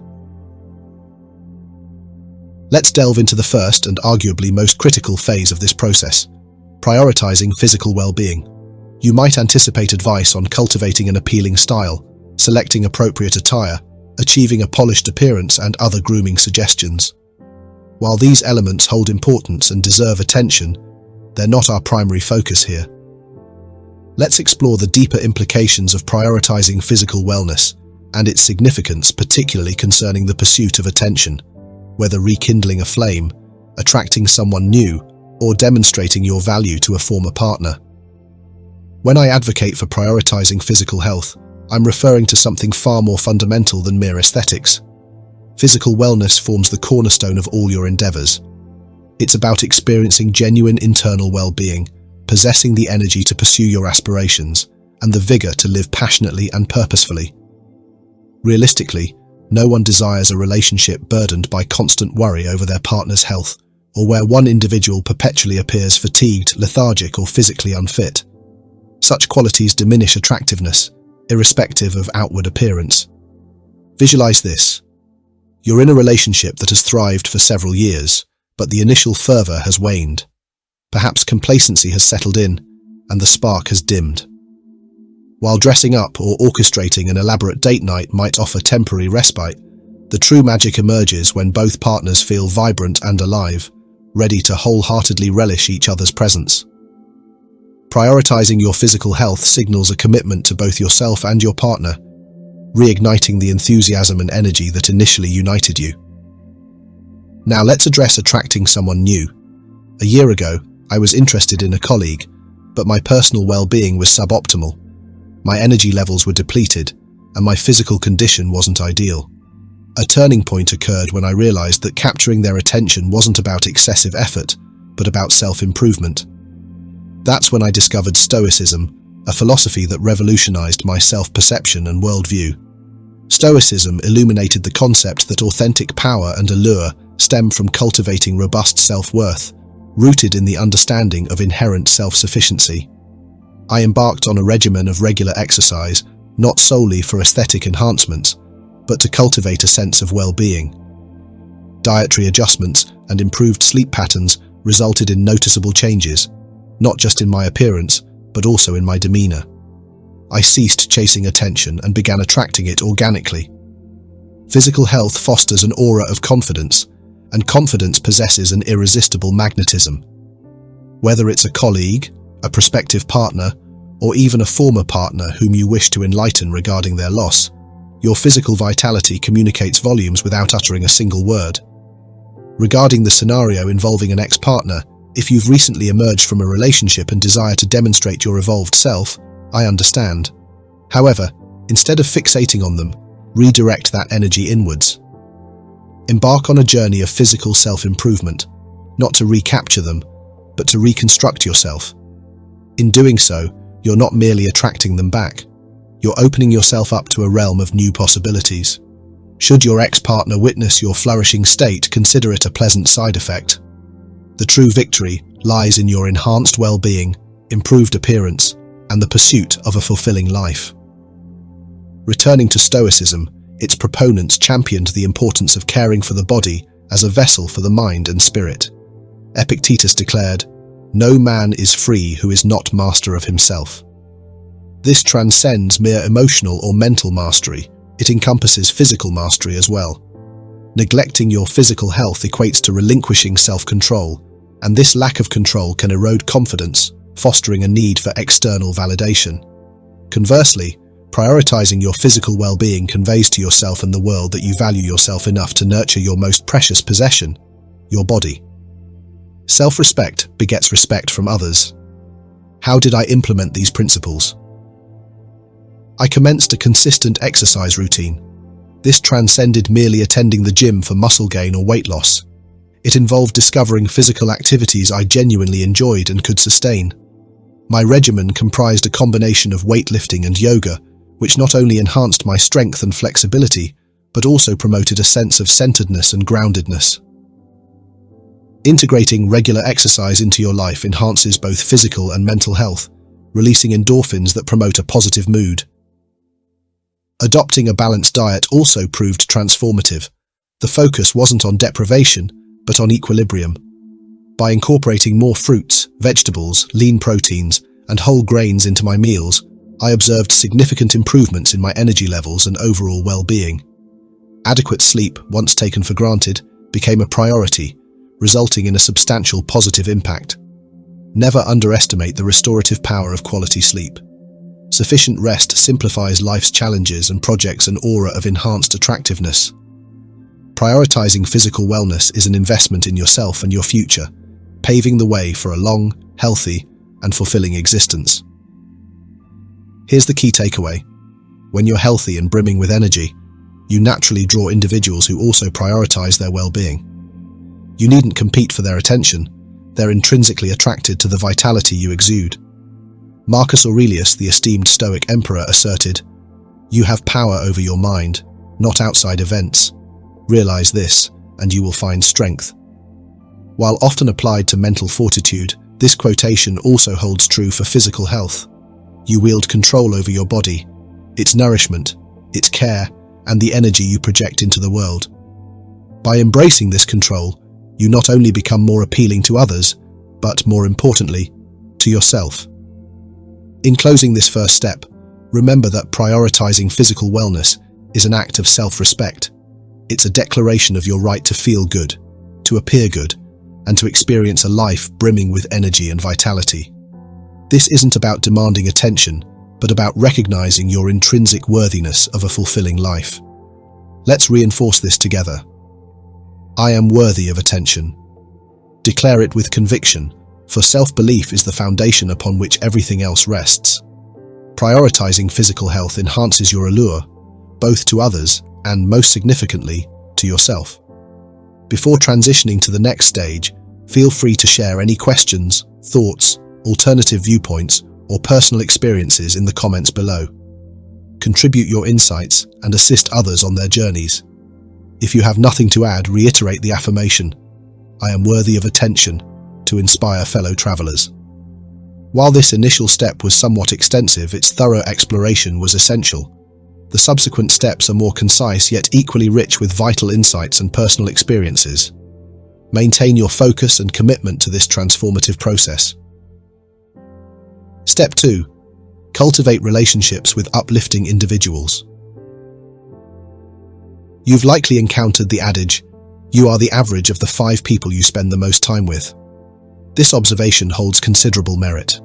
Let's delve into the first and arguably most critical phase of this process, prioritizing physical well-being. You might anticipate advice on cultivating an appealing style, selecting appropriate attire, achieving a polished appearance, and other grooming suggestions. While these elements hold importance and deserve attention, they're not our primary focus here. Let's explore the deeper implications of prioritizing physical wellness and its significance, particularly concerning the pursuit of attention. whether rekindling a flame, attracting someone new, or demonstrating your value to a former partner. When I advocate for prioritizing physical health, I'm referring to something far more fundamental than mere aesthetics. Physical wellness forms the cornerstone of all your endeavors. It's about experiencing genuine internal well-being, possessing the energy to pursue your aspirations, and the vigor to live passionately and purposefully. Realistically, no one desires a relationship burdened by constant worry over their partner's health, or where one individual perpetually appears fatigued, lethargic, or physically unfit. Such qualities diminish attractiveness, irrespective of outward appearance. Visualize this. You're in a relationship that has thrived for several years, but the initial fervor has waned. Perhaps complacency has settled in, and the spark has dimmed. While dressing up or orchestrating an elaborate date night might offer temporary respite, the true magic emerges when both partners feel vibrant and alive, ready to wholeheartedly relish each other's presence. Prioritizing your physical health signals a commitment to both yourself and your partner, reigniting the enthusiasm and energy that initially united you. Now let's address attracting someone new. A year ago, I was interested in a colleague, but my personal well-being was suboptimal. My energy levels were depleted, and my physical condition wasn't ideal. A turning point occurred when I realized that capturing their attention wasn't about excessive effort, but about self-improvement. That's when I discovered Stoicism, a philosophy that revolutionized my self-perception and worldview. Stoicism illuminated the concept that authentic power and allure stem from cultivating robust self-worth, rooted in the understanding of inherent self-sufficiency. I embarked on a regimen of regular exercise, not solely for aesthetic enhancements, but to cultivate a sense of well-being. Dietary adjustments and improved sleep patterns resulted in noticeable changes, not just in my appearance, but also in my demeanor. I ceased chasing attention and began attracting it organically. Physical health fosters an aura of confidence, and confidence possesses an irresistible magnetism. Whether it's a colleague, a prospective partner, or even a former partner whom you wish to enlighten regarding their loss, your physical vitality communicates volumes without uttering a single word. Regarding the scenario involving an ex-partner, if you've recently emerged from a relationship and desire to demonstrate your evolved self, I understand. However, instead of fixating on them, redirect that energy inwards. Embark on a journey of physical self-improvement, not to recapture them, but to reconstruct yourself. In doing so, you're not merely attracting them back. You're opening yourself up to a realm of new possibilities. Should your ex-partner witness your flourishing state, consider it a pleasant side effect. The true victory lies in your enhanced well-being, improved appearance, and the pursuit of a fulfilling life. Returning to Stoicism, its proponents championed the importance of caring for the body as a vessel for the mind and spirit. Epictetus declared, "No man is free who is not master of himself." This transcends mere emotional or mental mastery. It encompasses physical mastery as well. Neglecting your physical health equates to relinquishing self-control, and this lack of control can erode confidence, fostering a need for external validation. Conversely, prioritizing your physical well-being conveys to yourself and the world that you value yourself enough to nurture your most precious possession, your body. Self-respect begets respect from others. How did I implement these principles? I commenced a consistent exercise routine. This transcended merely attending the gym for muscle gain or weight loss. It involved discovering physical activities I genuinely enjoyed and could sustain. My regimen comprised a combination of weightlifting and yoga, which not only enhanced my strength and flexibility, but also promoted a sense of centeredness and groundedness. Integrating regular exercise into your life enhances both physical and mental health, releasing endorphins that promote a positive mood. Adopting a balanced diet also proved transformative. The focus wasn't on deprivation, but on equilibrium. By incorporating more fruits, vegetables, lean proteins, and whole grains into my meals, I observed significant improvements in my energy levels and overall well-being. Adequate sleep, once taken for granted, became a priority, resulting in a substantial positive impact. Never underestimate the restorative power of quality sleep. Sufficient rest simplifies life's challenges and projects an aura of enhanced attractiveness. Prioritizing physical wellness is an investment in yourself and your future, paving the way for a long, healthy, and fulfilling existence. Here's the key takeaway. When you're healthy and brimming with energy, you naturally draw individuals who also prioritize their well-being. You needn't compete for their attention. They're intrinsically attracted to the vitality you exude. Marcus Aurelius, the esteemed Stoic emperor, asserted, "You have power over your mind, not outside events. Realize this, and you will find strength." While often applied to mental fortitude, this quotation also holds true for physical health. You wield control over your body, its nourishment, its care, and the energy you project into the world. By embracing this control, you not only become more appealing to others, but more importantly, to yourself. In closing this first step, remember that prioritizing physical wellness is an act of self-respect. It's a declaration of your right to feel good, to appear good, and to experience a life brimming with energy and vitality. This isn't about demanding attention, but about recognizing your intrinsic worthiness of a fulfilling life. Let's reinforce this together. I am worthy of attention. Declare it with conviction, for self-belief is the foundation upon which everything else rests. Prioritizing physical health enhances your allure, both to others and, most significantly, to yourself. Before transitioning to the next stage, feel free to share any questions, thoughts, alternative viewpoints, or personal experiences in the comments below. Contribute your insights and assist others on their journeys. If you have nothing to add, reiterate the affirmation, "I am worthy of attention," to inspire fellow travelers. While this initial step was somewhat extensive, its thorough exploration was essential. The subsequent steps are more concise yet equally rich with vital insights and personal experiences. Maintain your focus and commitment to this transformative process. Step 2. Cultivate relationships with uplifting individuals. You've likely encountered the adage, "You are the average of the 5 people you spend the most time with." This observation holds considerable merit.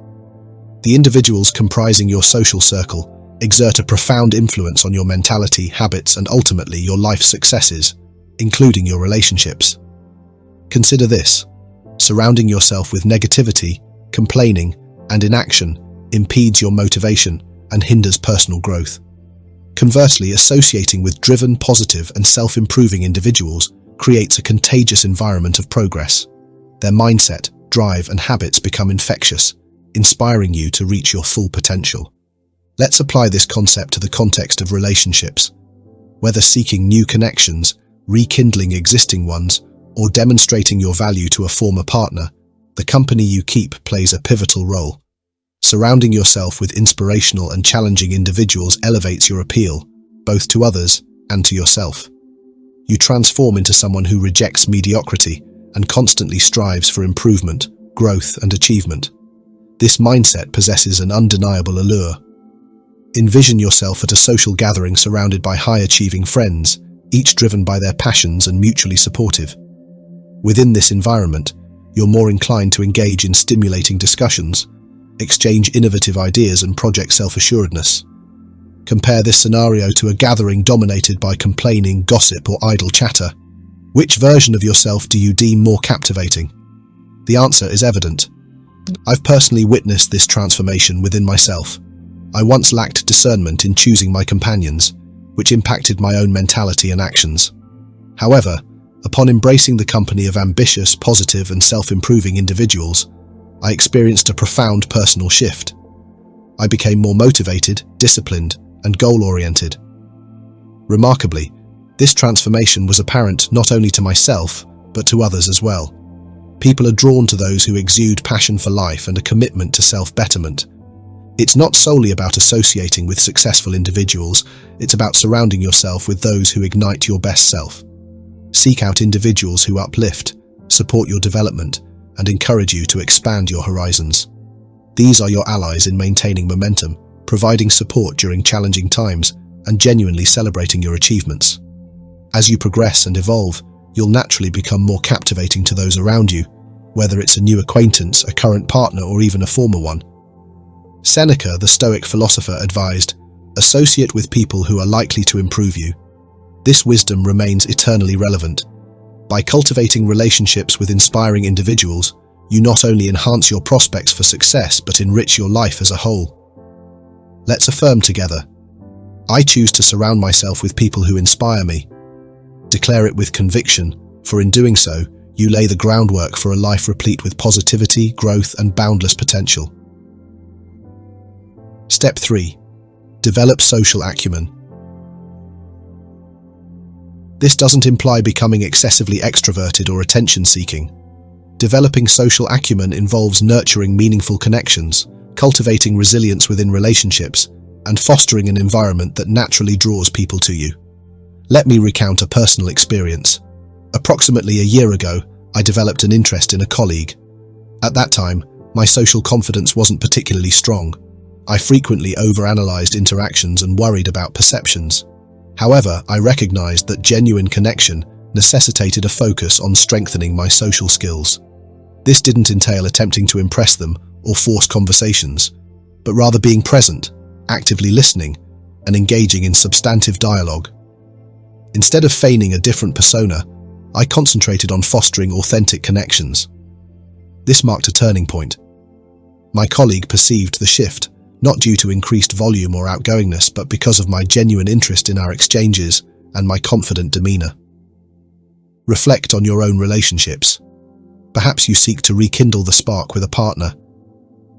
The individuals comprising your social circle exert a profound influence on your mentality, habits, and ultimately your life successes, including your relationships. Consider this: surrounding yourself with negativity, complaining, and inaction impedes your motivation and hinders personal growth. Conversely, associating with driven, positive, and self-improving individuals creates a contagious environment of progress. Their mindset, drive, and habits become infectious, inspiring you to reach your full potential. Let's apply this concept to the context of relationships. Whether seeking new connections, rekindling existing ones, or demonstrating your value to a former partner, the company you keep plays a pivotal role. Surrounding yourself with inspirational and challenging individuals elevates your appeal, both to others and to yourself. You transform into someone who rejects mediocrity and constantly strives for improvement, growth, and achievement. This mindset possesses an undeniable allure. Envision yourself at a social gathering surrounded by high-achieving friends, each driven by their passions and mutually supportive. Within this environment, you're more inclined to engage in stimulating discussions, exchange innovative ideas, and project self-assuredness. Compare this scenario to a gathering dominated by complaining, gossip, or idle chatter. Which version of yourself do you deem more captivating? The answer is evident. I've personally witnessed this transformation within myself. I once lacked discernment in choosing my companions, which impacted my own mentality and actions. However, upon embracing the company of ambitious, positive, and self-improving individuals, I experienced a profound personal shift. I became more motivated, disciplined, and goal-oriented. Remarkably, this transformation was apparent not only to myself, but to others as well. People are drawn to those who exude passion for life and a commitment to self-betterment. It's not solely about associating with successful individuals, it's about surrounding yourself with those who ignite your best self. Seek out individuals who uplift, support your development, and encourage you to expand your horizons. These are your allies in maintaining momentum, providing support during challenging times, and genuinely celebrating your achievements. As you progress and evolve, you'll naturally become more captivating to those around you, whether it's a new acquaintance, a current partner, or even a former one. Seneca, the Stoic philosopher, advised, "Associate with people who are likely to improve you." This wisdom remains eternally relevant. By cultivating relationships with inspiring individuals, you not only enhance your prospects for success but enrich your life as a whole. Let's affirm together. I choose to surround myself with people who inspire me. Declare it with conviction, for in doing so, you lay the groundwork for a life replete with positivity, growth, and boundless potential. Step 3. Develop social acumen. This doesn't imply becoming excessively extroverted or attention-seeking. Developing social acumen involves nurturing meaningful connections, cultivating resilience within relationships, and fostering an environment that naturally draws people to you. Let me recount a personal experience. Approximately a year ago, I developed an interest in a colleague. At that time, my social confidence wasn't particularly strong. I frequently overanalyzed interactions and worried about perceptions. However, I recognized that genuine connection necessitated a focus on strengthening my social skills. This didn't entail attempting to impress them or force conversations, but rather being present, actively listening, and engaging in substantive dialogue. Instead of feigning a different persona, I concentrated on fostering authentic connections. This marked a turning point. My colleague perceived the shift, not due to increased volume or outgoingness, but because of my genuine interest in our exchanges and my confident demeanor. Reflect on your own relationships. Perhaps you seek to rekindle the spark with a partner.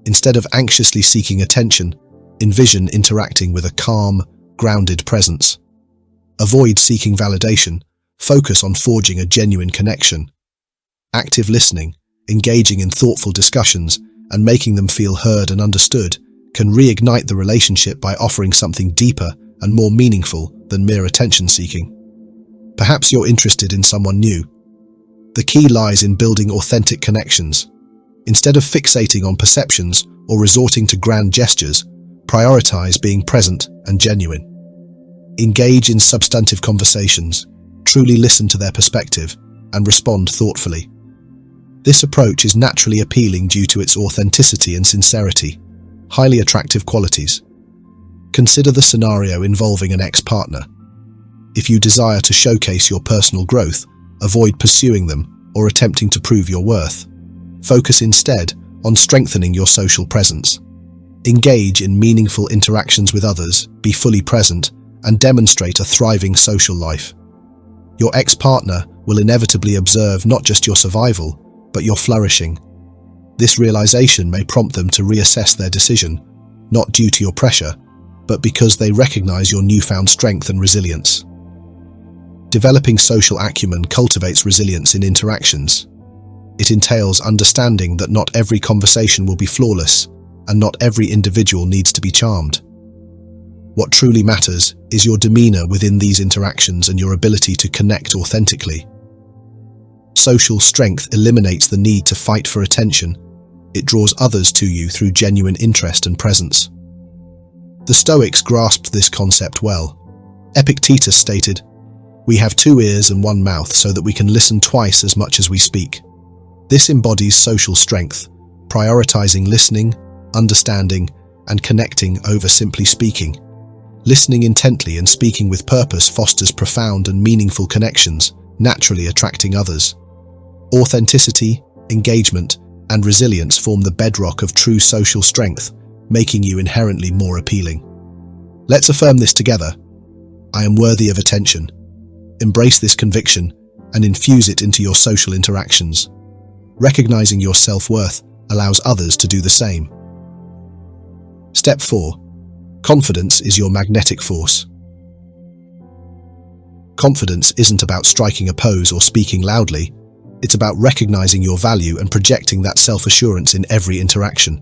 Instead of anxiously seeking attention, envision interacting with a calm, grounded presence. Avoid seeking validation. Focus on forging a genuine connection. Active listening, engaging in thoughtful discussions, and making them feel heard and understood can reignite the relationship by offering something deeper and more meaningful than mere attention-seeking. Perhaps you're interested in someone new. The key lies in building authentic connections. Instead of fixating on perceptions or resorting to grand gestures, prioritize being present and genuine. Engage in substantive conversations, truly listen to their perspective, and respond thoughtfully. This approach is naturally appealing due to its authenticity and sincerity, highly attractive qualities. Consider the scenario involving an ex-partner. If you desire to showcase your personal growth, avoid pursuing them or attempting to prove your worth. Focus instead on strengthening your social presence. Engage in meaningful interactions with others, be fully present, and demonstrate a thriving social life. Your ex-partner will inevitably observe not just your survival, but your flourishing. This realization may prompt them to reassess their decision, not due to your pressure, but because they recognize your newfound strength and resilience. Developing social acumen cultivates resilience in interactions. It entails understanding that not every conversation will be flawless, and not every individual needs to be charmed. What truly matters is your demeanor within these interactions and your ability to connect authentically. Social strength eliminates the need to fight for attention. It draws others to you through genuine interest and presence. The Stoics grasped this concept well. Epictetus stated, "We have 2 ears and 1 mouth so that we can listen twice as much as we speak." This embodies social strength, prioritizing listening, understanding, and connecting over simply speaking. Listening intently and speaking with purpose fosters profound and meaningful connections, naturally attracting others. Authenticity, engagement, and resilience form the bedrock of true social strength, making you inherently more appealing. Let's affirm this together. I am worthy of attention. Embrace this conviction and infuse it into your social interactions. Recognizing your self-worth allows others to do the same. Step 4. Confidence is your magnetic force. Confidence isn't about striking a pose or speaking loudly. It's about recognizing your value and projecting that self-assurance in every interaction.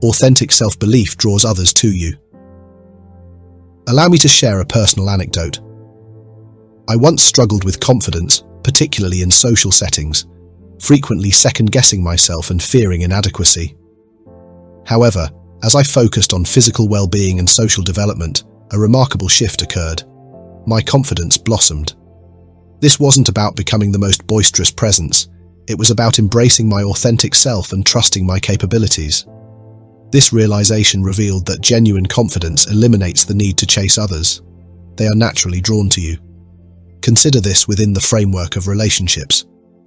Authentic self-belief draws others to you. Allow me to share a personal anecdote. I once struggled with confidence, particularly in social settings, frequently second-guessing myself and fearing inadequacy. However, as I focused on physical well-being and social development, a remarkable shift occurred. My confidence blossomed. This wasn't about becoming the most boisterous presence. It was about embracing my authentic self and trusting my capabilities. This realization revealed that genuine confidence eliminates the need to chase others. They are naturally drawn to you. Consider this within the framework of relationships.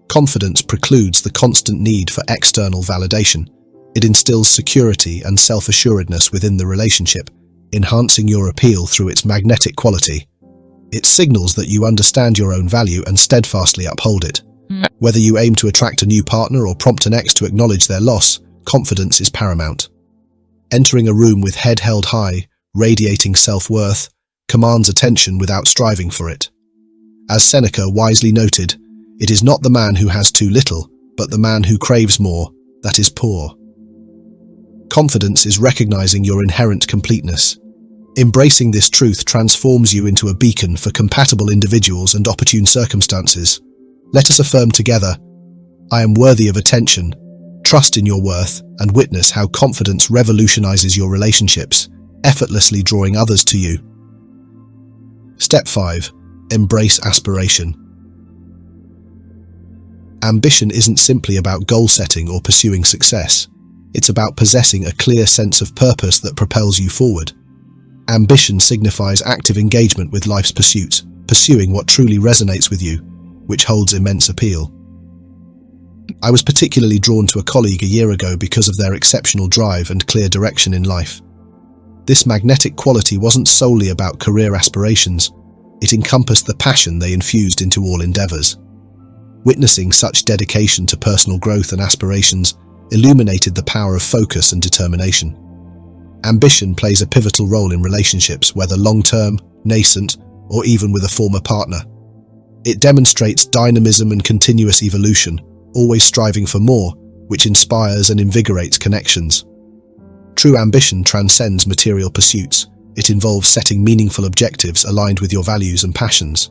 Confidence precludes the constant need for external validation. It instills security and self-assuredness within the relationship, enhancing your appeal through its magnetic quality. It signals that you understand your own value and steadfastly uphold it. Whether you aim to attract a new partner or prompt an ex to acknowledge their loss, confidence is paramount. Entering a room with head held high, radiating self-worth, commands attention without striving for it. As Seneca wisely noted, it is not the man who has too little, but the man who craves more, that is poor. Confidence is recognizing your inherent completeness. Embracing this truth transforms you into a beacon for compatible individuals and opportune circumstances. Let us affirm together, I am worthy of attention, trust in your worth, and witness how confidence revolutionizes your relationships, effortlessly drawing others to you. Step 5. Embrace aspiration. Ambition isn't simply about goal setting or pursuing success. It's about possessing a clear sense of purpose that propels you forward. Ambition signifies active engagement with life's pursuits, pursuing what truly resonates with you, which holds immense appeal. I was particularly drawn to a colleague a year ago because of their exceptional drive and clear direction in life. This magnetic quality wasn't solely about career aspirations. It encompassed the passion they infused into all endeavors. Witnessing such dedication to personal growth and aspirations illuminated the power of focus and determination. Ambition plays a pivotal role in relationships, whether long-term, nascent, or even with a former partner. It demonstrates dynamism and continuous evolution, always striving for more, which inspires and invigorates connections. True ambition transcends material pursuits. It involves setting meaningful objectives aligned with your values and passions.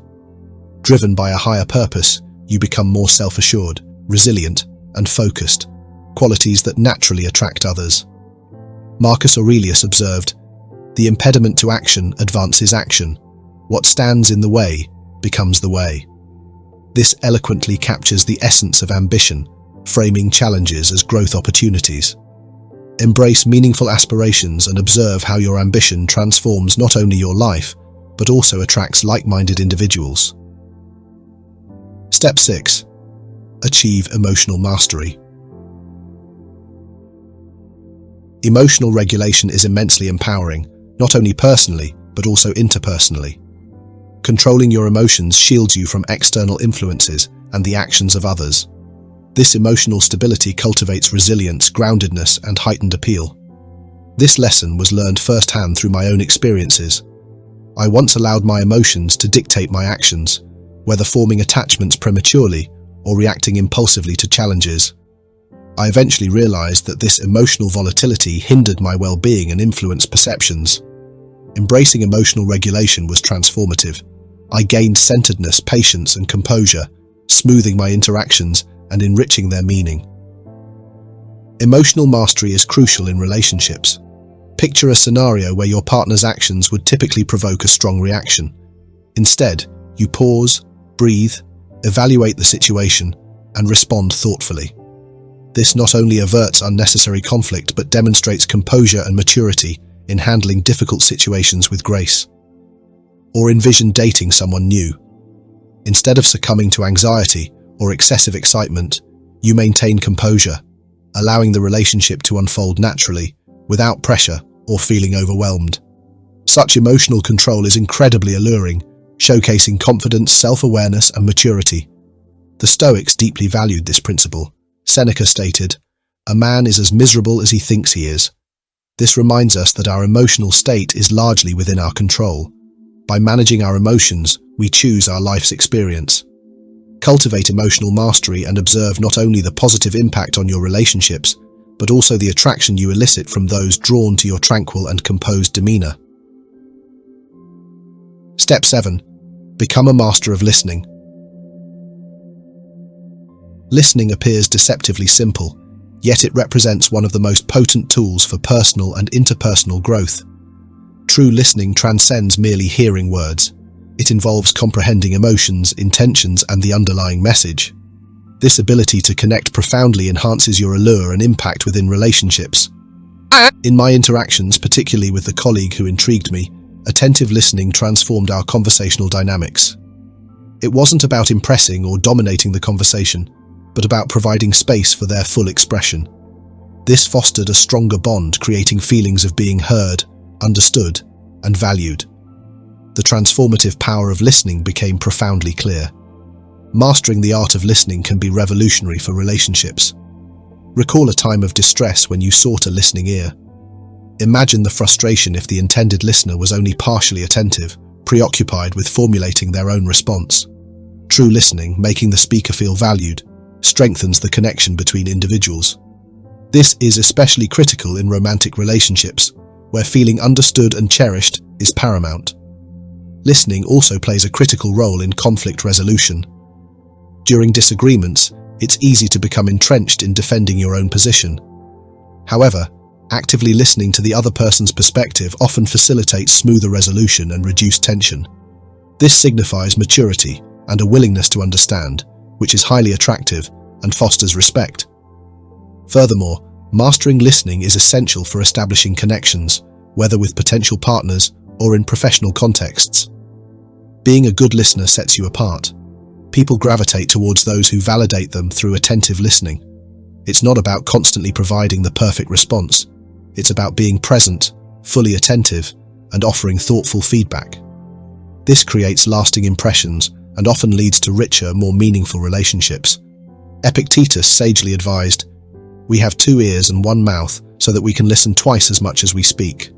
Driven by a higher purpose, you become more self-assured, resilient, and focused, qualities that naturally attract others. Marcus Aurelius observed, "The impediment to action advances action. What stands in the way becomes the way." This eloquently captures the essence of ambition, framing challenges as growth opportunities. Embrace meaningful aspirations and observe how your ambition transforms not only your life, but also attracts like-minded individuals. Step 6. Achieve emotional mastery. Emotional regulation is immensely empowering, not only personally, but also interpersonally. Controlling your emotions shields you from external influences and the actions of others. This emotional stability cultivates resilience, groundedness, and heightened appeal. This lesson was learned firsthand through my own experiences. I once allowed my emotions to dictate my actions, whether forming attachments prematurely or reacting impulsively to challenges. I eventually realized that this emotional volatility hindered my well-being and influenced perceptions. Embracing emotional regulation was transformative. I gained centeredness, patience, and composure, smoothing my interactions and enriching their meaning. Emotional mastery is crucial in relationships. Picture a scenario where your partner's actions would typically provoke a strong reaction. Instead, you pause, breathe, evaluate the situation, and respond thoughtfully. This not only averts unnecessary conflict but demonstrates composure and maturity in handling difficult situations with grace. Or envision dating someone new. Instead of succumbing to anxiety or excessive excitement, you maintain composure, allowing the relationship to unfold naturally, without pressure or feeling overwhelmed. Such emotional control is incredibly alluring, showcasing confidence, self-awareness, and maturity. The Stoics deeply valued this principle. Seneca stated, "A man is as miserable as he thinks he is." This reminds us that our emotional state is largely within our control. By managing our emotions, we choose our life's experience. Cultivate emotional mastery and observe not only the positive impact on your relationships, but also the attraction you elicit from those drawn to your tranquil and composed demeanor. Step 7. Become a master of listening. Listening appears deceptively simple, yet it represents one of the most potent tools for personal and interpersonal growth. True listening transcends merely hearing words. It involves comprehending emotions, intentions, and the underlying message. This ability to connect profoundly enhances your allure and impact within relationships. In my interactions, particularly with the colleague who intrigued me, attentive listening transformed our conversational dynamics. It wasn't about impressing or dominating the conversation, but about providing space for their full expression. This fostered a stronger bond, creating feelings of being heard, understood, and valued. The transformative power of listening became profoundly clear. Mastering the art of listening can be revolutionary for relationships. Recall a time of distress when you sought a listening ear. Imagine the frustration if the intended listener was only partially attentive, preoccupied with formulating their own response. True listening, making the speaker feel valued, strengthens the connection between individuals. This is especially critical in romantic relationships, where feeling understood and cherished is paramount. Listening also plays a critical role in conflict resolution. During disagreements, it's easy to become entrenched in defending your own position. However, actively listening to the other person's perspective often facilitates smoother resolution and reduced tension. This signifies maturity and a willingness to understand, which is highly attractive and fosters respect. Furthermore, mastering listening is essential for establishing connections, whether with potential partners or in professional contexts. Being a good listener sets you apart. People gravitate towards those who validate them through attentive listening. It's not about constantly providing the perfect response. It's about being present, fully attentive, and offering thoughtful feedback. This creates lasting impressions and often leads to richer, more meaningful relationships. Epictetus sagely advised, "We have 2 ears and 1 mouth so that we can listen twice as much as we speak."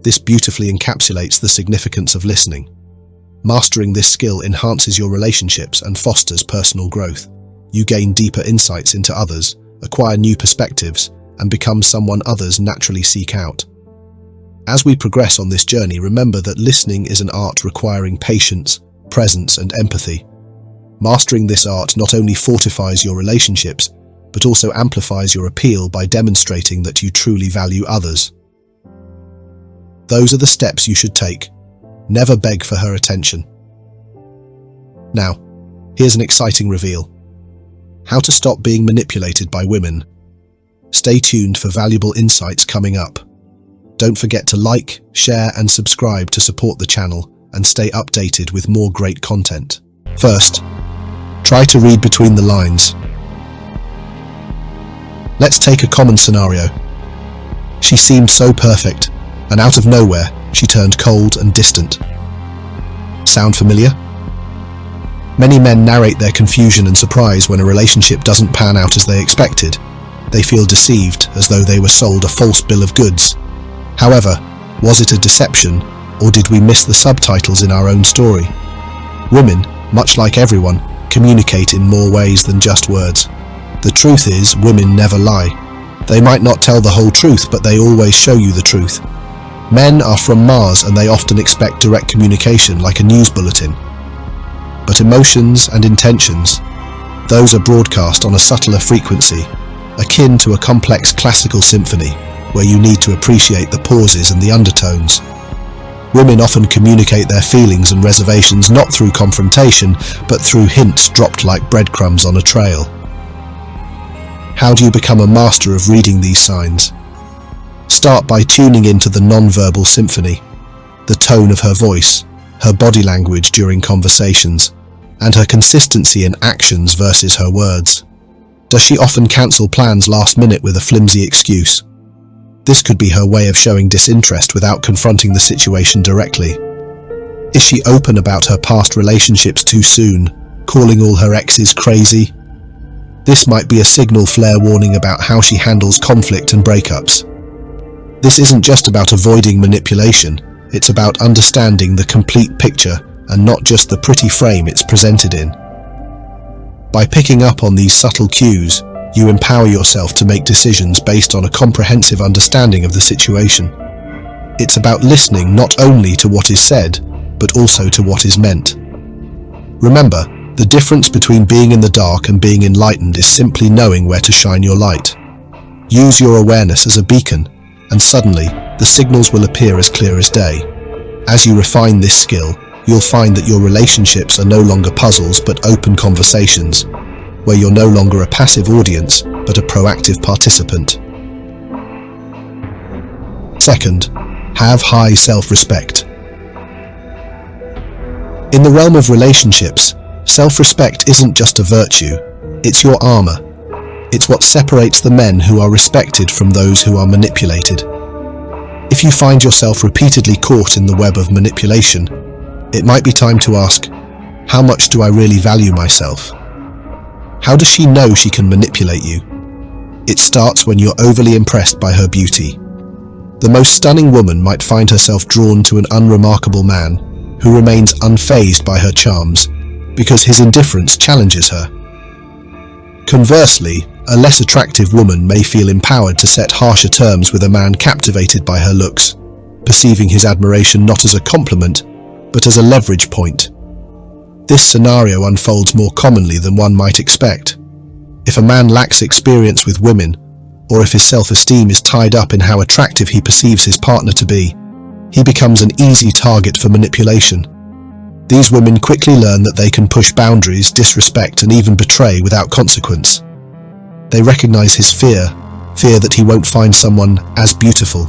This beautifully encapsulates the significance of listening. Mastering this skill enhances your relationships and fosters personal growth. You gain deeper insights into others, acquire new perspectives, and become someone others naturally seek out. As we progress on this journey, remember that listening is an art requiring patience, presence, and empathy. Mastering this art not only fortifies your relationships, but also amplifies your appeal by demonstrating that you truly value others. Those are the steps you should take. Never beg for her attention. Now, here's an exciting reveal. How to stop being manipulated by women. Stay tuned for valuable insights coming up. Don't forget to like, share, and subscribe to support the channel and stay updated with more great content. First, try to read between the lines. Let's take a common scenario. She seemed so perfect, and out of nowhere, she turned cold and distant. Sound familiar? Many men narrate their confusion and surprise when a relationship doesn't pan out as they expected. They feel deceived, as though they were sold a false bill of goods. However, was it a deception, or did we miss the subtitles in our own story? Women, much like everyone, communicate in more ways than just words. The truth is, women never lie. They might not tell the whole truth, but they always show you the truth. Men are from Mars and they often expect direct communication like a news bulletin. But emotions and intentions, those are broadcast on a subtler frequency, akin to a complex classical symphony, where you need to appreciate the pauses and the undertones. Women often communicate their feelings and reservations not through confrontation, but through hints dropped like breadcrumbs on a trail. How do you become a master of reading these signs? Start by tuning into the non-verbal symphony, the tone of her voice, her body language during conversations, and her consistency in actions versus her words. Does she often cancel plans last minute with a flimsy excuse? This could be her way of showing disinterest without confronting the situation directly. Is she open about her past relationships too soon, calling all her exes crazy? This might be a signal flare warning about how she handles conflict and breakups. This isn't just about avoiding manipulation, it's about understanding the complete picture and not just the pretty frame it's presented in. By picking up on these subtle cues, you empower yourself to make decisions based on a comprehensive understanding of the situation. It's about listening not only to what is said, but also to what is meant. Remember, the difference between being in the dark and being enlightened is simply knowing where to shine your light. Use your awareness as a beacon, and suddenly, the signals will appear as clear as day. As you refine this skill, you'll find that your relationships are no longer puzzles but open conversations, where you're no longer a passive audience but a proactive participant. Second, have high self-respect. In the realm of relationships, Self-respect isn't just a virtue, it's your armor. It's what separates the men who are respected from those who are manipulated. If you find yourself repeatedly caught in the web of manipulation, it might be time to ask, how much do I really value myself? How does she know she can manipulate you? It starts when you're overly impressed by her beauty. The most stunning woman might find herself drawn to an unremarkable man who remains unfazed by her charms because his indifference challenges her. Conversely, a less attractive woman may feel empowered to set harsher terms with a man captivated by her looks, perceiving his admiration not as a compliment, but as a leverage point. This scenario unfolds more commonly than one might expect. If a man lacks experience with women, or if his self-esteem is tied up in how attractive he perceives his partner to be, he becomes an easy target for manipulation. These women quickly learn that they can push boundaries, disrespect, and even betray without consequence. They recognize his fear that he won't find someone as beautiful,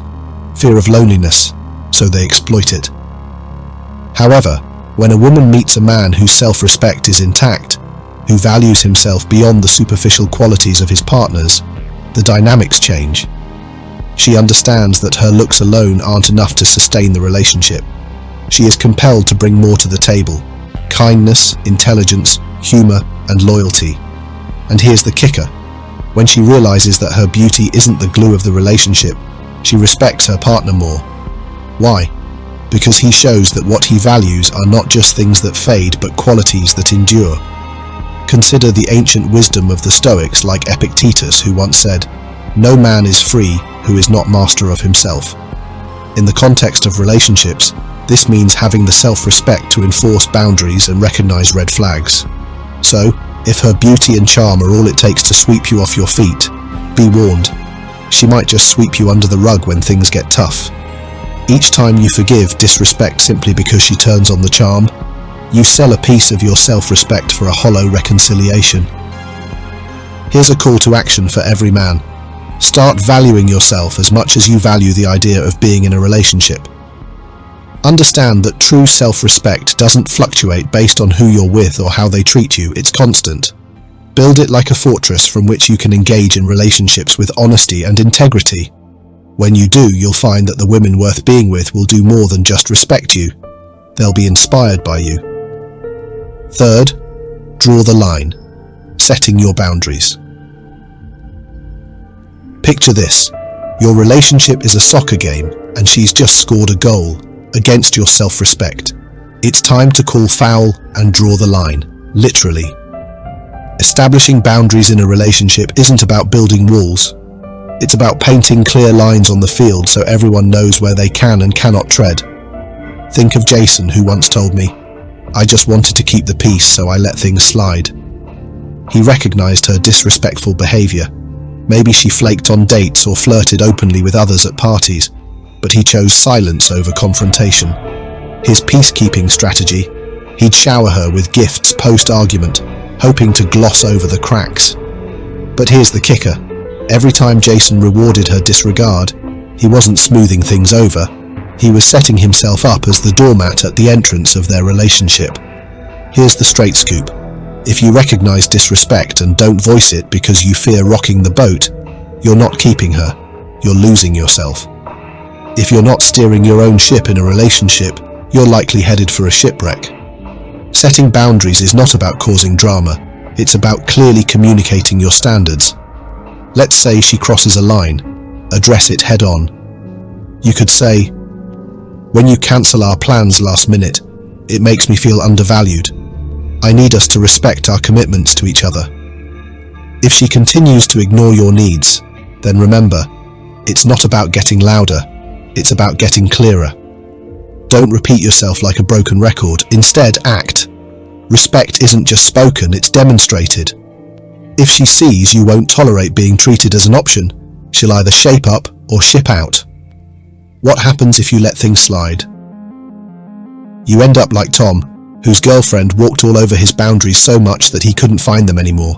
fear of loneliness, so they exploit it. However, when a woman meets a man whose self-respect is intact, who values himself beyond the superficial qualities of his partners, the dynamics change. She understands that her looks alone aren't enough to sustain the relationship. She is compelled to bring more to the table: kindness, intelligence, humor, and loyalty. And here's the kicker. When she realizes that her beauty isn't the glue of the relationship, she respects her partner more. Why? Because he shows that what he values are not just things that fade, but qualities that endure. Consider the ancient wisdom of the Stoics like Epictetus, who once said, "No man is free who is not master of himself." In the context of relationships, this means having the self-respect to enforce boundaries and recognize red flags. So, if her beauty and charm are all it takes to sweep you off your feet, be warned. She might just sweep you under the rug when things get tough. Each time you forgive disrespect simply because she turns on the charm, you sell a piece of your self-respect for a hollow reconciliation. Here's a call to action for every man. Start valuing yourself as much as you value the idea of being in a relationship. Understand that true self-respect doesn't fluctuate based on who you're with or how they treat you, it's constant. Build it like a fortress from which you can engage in relationships with honesty and integrity. When you do, you'll find that the women worth being with will do more than just respect you. They'll be inspired by you. Third, draw the line, setting your boundaries. Picture this. Your relationship is a soccer game and she's just scored a goal against your self-respect. It's time to call foul and draw the line, literally. Establishing boundaries in a relationship isn't about building walls. It's about painting clear lines on the field so everyone knows where they can and cannot tread. Think of Jason, who once told me, "I just wanted to keep the peace, so I let things slide." He recognized her disrespectful behavior. Maybe she flaked on dates or flirted openly with others at parties, but he chose silence over confrontation. His peacekeeping strategy: he'd shower her with gifts post-argument, hoping to gloss over the cracks. But here's the kicker. Every time Jason rewarded her disregard, he wasn't smoothing things over. He was setting himself up as the doormat at the entrance of their relationship. Here's the straight scoop. If you recognize disrespect and don't voice it because you fear rocking the boat, you're not keeping her, you're losing yourself. If you're not steering your own ship in a relationship, you're likely headed for a shipwreck. Setting boundaries is not about causing drama, it's about clearly communicating your standards. Let's say she crosses a line, address it head on. You could say, "When you cancel our plans last minute, it makes me feel undervalued. I need us to respect our commitments to each other." If she continues to ignore your needs, then remember, it's not about getting louder, it's about getting clearer. Don't repeat yourself like a broken record, instead act. Respect isn't just spoken, it's demonstrated. If she sees you won't tolerate being treated as an option, she'll either shape up or ship out. What happens if you let things slide? You end up like Tom, whose girlfriend walked all over his boundaries so much that he couldn't find them anymore.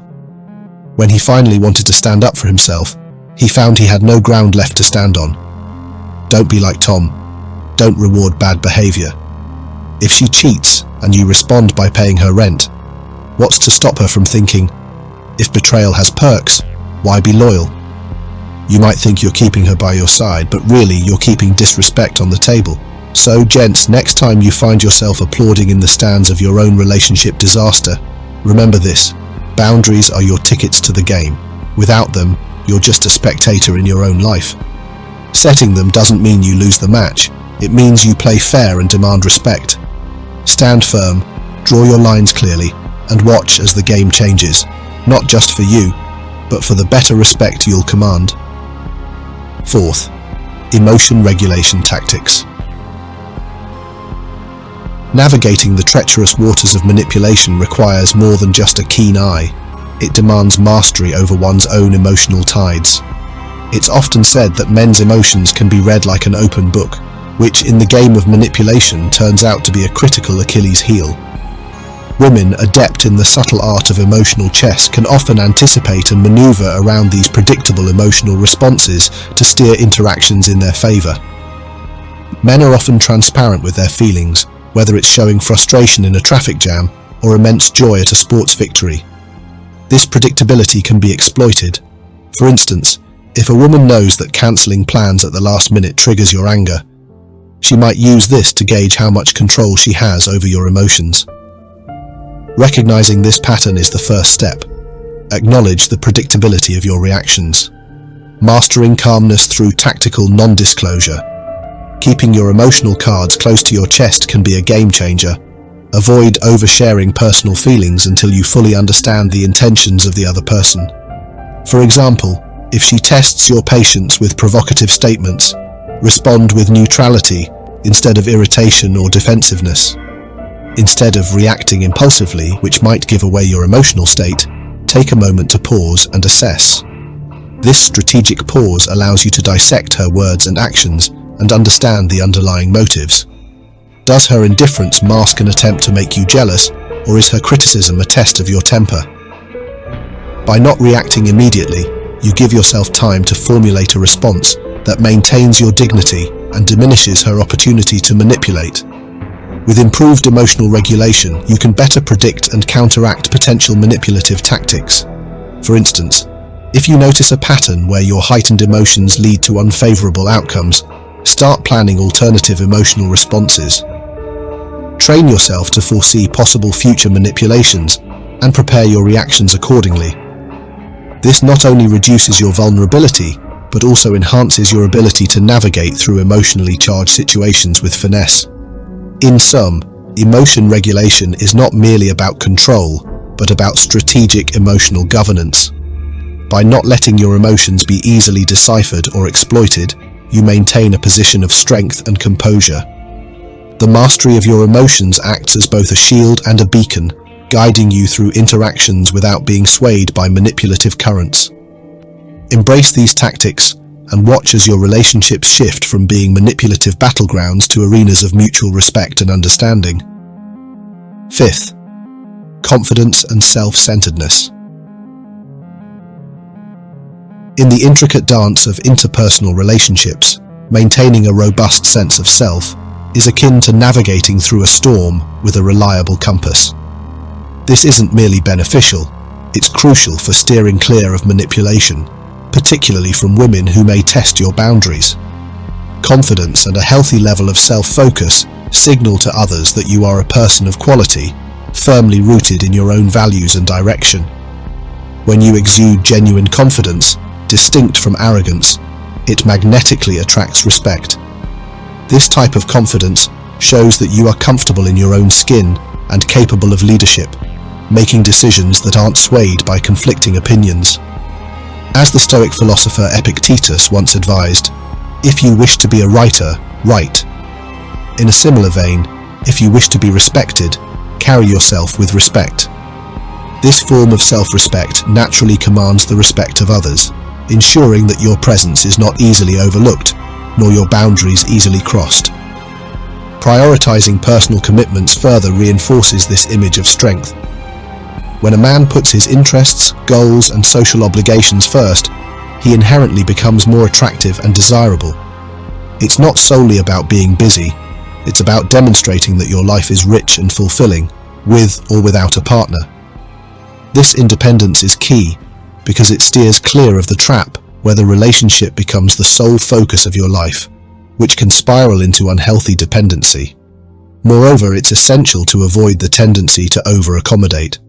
When he finally wanted to stand up for himself, he found he had no ground left to stand on. Don't be like Tom. Don't reward bad behavior. If she cheats and you respond by paying her rent, What's to stop her from thinking, if betrayal has perks, why be loyal? You might think you're keeping her by your side, but really you're keeping disrespect on the table. So, gents, next time you find yourself applauding in the stands of your own relationship disaster, remember this: boundaries are your tickets to the game. Without them, you're just a spectator in your own life. Setting them doesn't mean you lose the match. It means you play fair and demand respect. Stand firm, draw your lines clearly, and watch as the game changes, not just for you, but for the better respect you'll command. Fourth, emotion regulation tactics. Navigating the treacherous waters of manipulation requires more than just a keen eye. It demands mastery over one's own emotional tides. It's often said that men's emotions can be read like an open book, which in the game of manipulation turns out to be a critical Achilles heel. Women, adept in the subtle art of emotional chess, can often anticipate and maneuver around these predictable emotional responses to steer interactions in their favor. Men are often transparent with their feelings, whether it's showing frustration in a traffic jam or immense joy at a sports victory. This predictability can be exploited. For instance, if a woman knows that cancelling plans at the last minute triggers your anger, she might use this to gauge how much control she has over your emotions. Recognizing this pattern is the first step. Acknowledge the predictability of your reactions. Mastering calmness through tactical non-disclosure. Keeping your emotional cards close to your chest can be a game changer. Avoid oversharing personal feelings until you fully understand the intentions of the other person. For example, if she tests your patience with provocative statements, respond with neutrality instead of irritation or defensiveness. Instead of reacting impulsively, which might give away your emotional state, take a moment to pause and assess. This strategic pause allows you to dissect her words and actions and understand the underlying motives. Does her indifference mask an attempt to make you jealous, or is her criticism a test of your temper? By not reacting immediately, you give yourself time to formulate a response that maintains your dignity and diminishes her opportunity to manipulate. With improved emotional regulation, you can better predict and counteract potential manipulative tactics. For instance, if you notice a pattern where your heightened emotions lead to unfavorable outcomes, start planning alternative emotional responses. Train yourself to foresee possible future manipulations and prepare your reactions accordingly. This not only reduces your vulnerability, but also enhances your ability to navigate through emotionally charged situations with finesse. In sum, emotion regulation is not merely about control, but about strategic emotional governance. By not letting your emotions be easily deciphered or exploited, you maintain a position of strength and composure. The mastery of your emotions acts as both a shield and a beacon, guiding you through interactions without being swayed by manipulative currents. Embrace these tactics and watch as your relationships shift from being manipulative battlegrounds to arenas of mutual respect and understanding. Fifth, confidence and self-centeredness. In the intricate dance of interpersonal relationships, maintaining a robust sense of self is akin to navigating through a storm with a reliable compass. This isn't merely beneficial, it's crucial for steering clear of manipulation, particularly from women who may test your boundaries. Confidence and a healthy level of self-focus signal to others that you are a person of quality, firmly rooted in your own values and direction. When you exude genuine confidence, distinct from arrogance, it magnetically attracts respect. This type of confidence shows that you are comfortable in your own skin and capable of leadership, making decisions that aren't swayed by conflicting opinions. As the Stoic philosopher Epictetus once advised, if you wish to be a writer, write. In a similar vein, if you wish to be respected, carry yourself with respect. This form of self-respect naturally commands the respect of others, ensuring that your presence is not easily overlooked, nor your boundaries easily crossed. Prioritizing personal commitments further reinforces this image of strength. When a man puts his interests, goals, and social obligations first, he inherently becomes more attractive and desirable. It's not solely about being busy, it's about demonstrating that your life is rich and fulfilling, with or without a partner. This independence is key because it steers clear of the trap where the relationship becomes the sole focus of your life, which can spiral into unhealthy dependency. Moreover, it's essential to avoid the tendency to over-accommodate.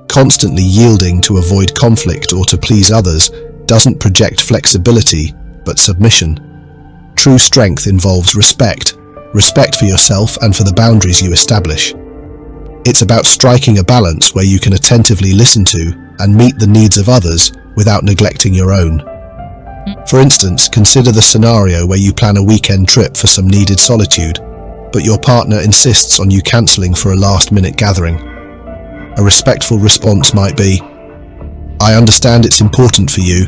Constantly yielding to avoid conflict or to please others doesn't project flexibility, but submission. True strength involves respect for yourself and for the boundaries you establish. It's about striking a balance where you can attentively listen to and meet the needs of others without neglecting your own. For instance, consider the scenario where you plan a weekend trip for some needed solitude, but your partner insists on you cancelling for a last-minute gathering. A respectful response might be, "I understand it's important for you,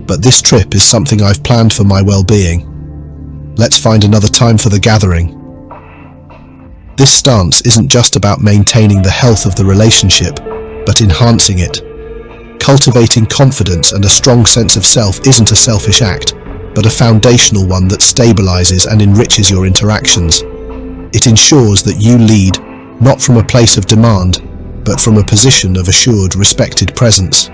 but this trip is something I've planned for my well-being. Let's find another time for the gathering." This stance isn't just about maintaining the health of the relationship, but enhancing it. Cultivating confidence and a strong sense of self isn't a selfish act, but a foundational one that stabilizes and enriches your interactions. It ensures that you lead, not from a place of demand, but from a position of assured, respected presence.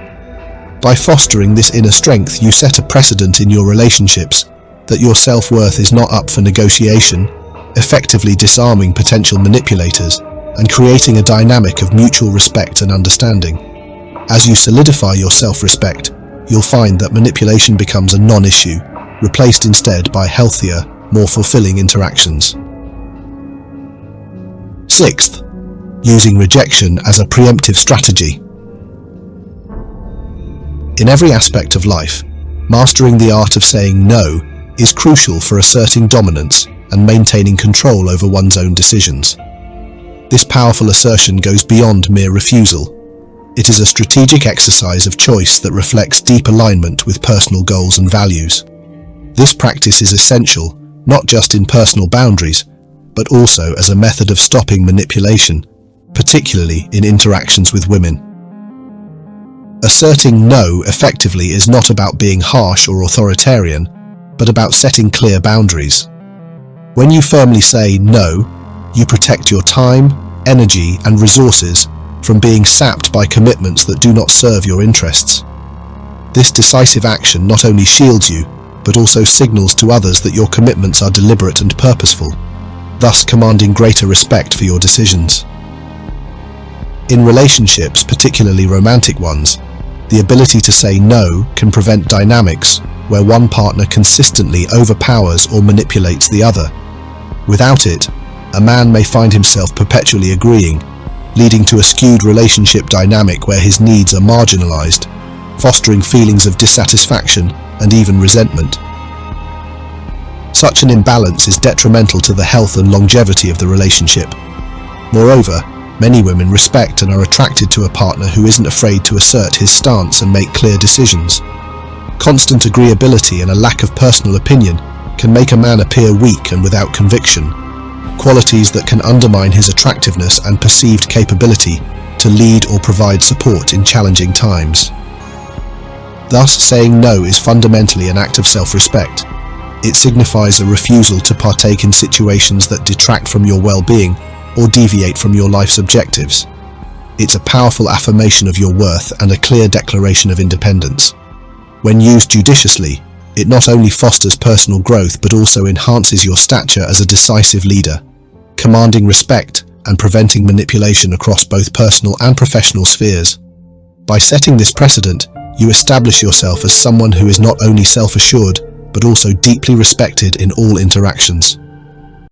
By fostering this inner strength, you set a precedent in your relationships that your self-worth is not up for negotiation, effectively disarming potential manipulators and creating a dynamic of mutual respect and understanding. As you solidify your self-respect, you'll find that manipulation becomes a non-issue, replaced instead by healthier, more fulfilling interactions. Sixth, using rejection as a preemptive strategy. In every aspect of life, mastering the art of saying no is crucial for asserting dominance and maintaining control over one's own decisions. This powerful assertion goes beyond mere refusal. It is a strategic exercise of choice that reflects deep alignment with personal goals and values. This practice is essential, not just in personal boundaries, but also as a method of stopping manipulation, particularly in interactions with women. Asserting no effectively is not about being harsh or authoritarian, but about setting clear boundaries. When you firmly say no, you protect your time, energy, and resources from being sapped by commitments that do not serve your interests. This decisive action not only shields you, but also signals to others that your commitments are deliberate and purposeful, thus commanding greater respect for your decisions. In relationships, particularly romantic ones, the ability to say no can prevent dynamics where one partner consistently overpowers or manipulates the other. Without it, a man may find himself perpetually agreeing, leading to a skewed relationship dynamic where his needs are marginalized, fostering feelings of dissatisfaction and even resentment. Such an imbalance is detrimental to the health and longevity of the relationship. Moreover, many women respect and are attracted to a partner who isn't afraid to assert his stance and make clear decisions. Constant agreeability and a lack of personal opinion can make a man appear weak and without conviction, qualities that can undermine his attractiveness and perceived capability to lead or provide support in challenging times. Thus, saying no is fundamentally an act of self-respect. It signifies a refusal to partake in situations that detract from your well-being or deviate from your life's objectives. It's a powerful affirmation of your worth and a clear declaration of independence. When used judiciously, it not only fosters personal growth but also enhances your stature as a decisive leader, commanding respect and preventing manipulation across both personal and professional spheres. By setting this precedent, you establish yourself as someone who is not only self-assured but also deeply respected in all interactions.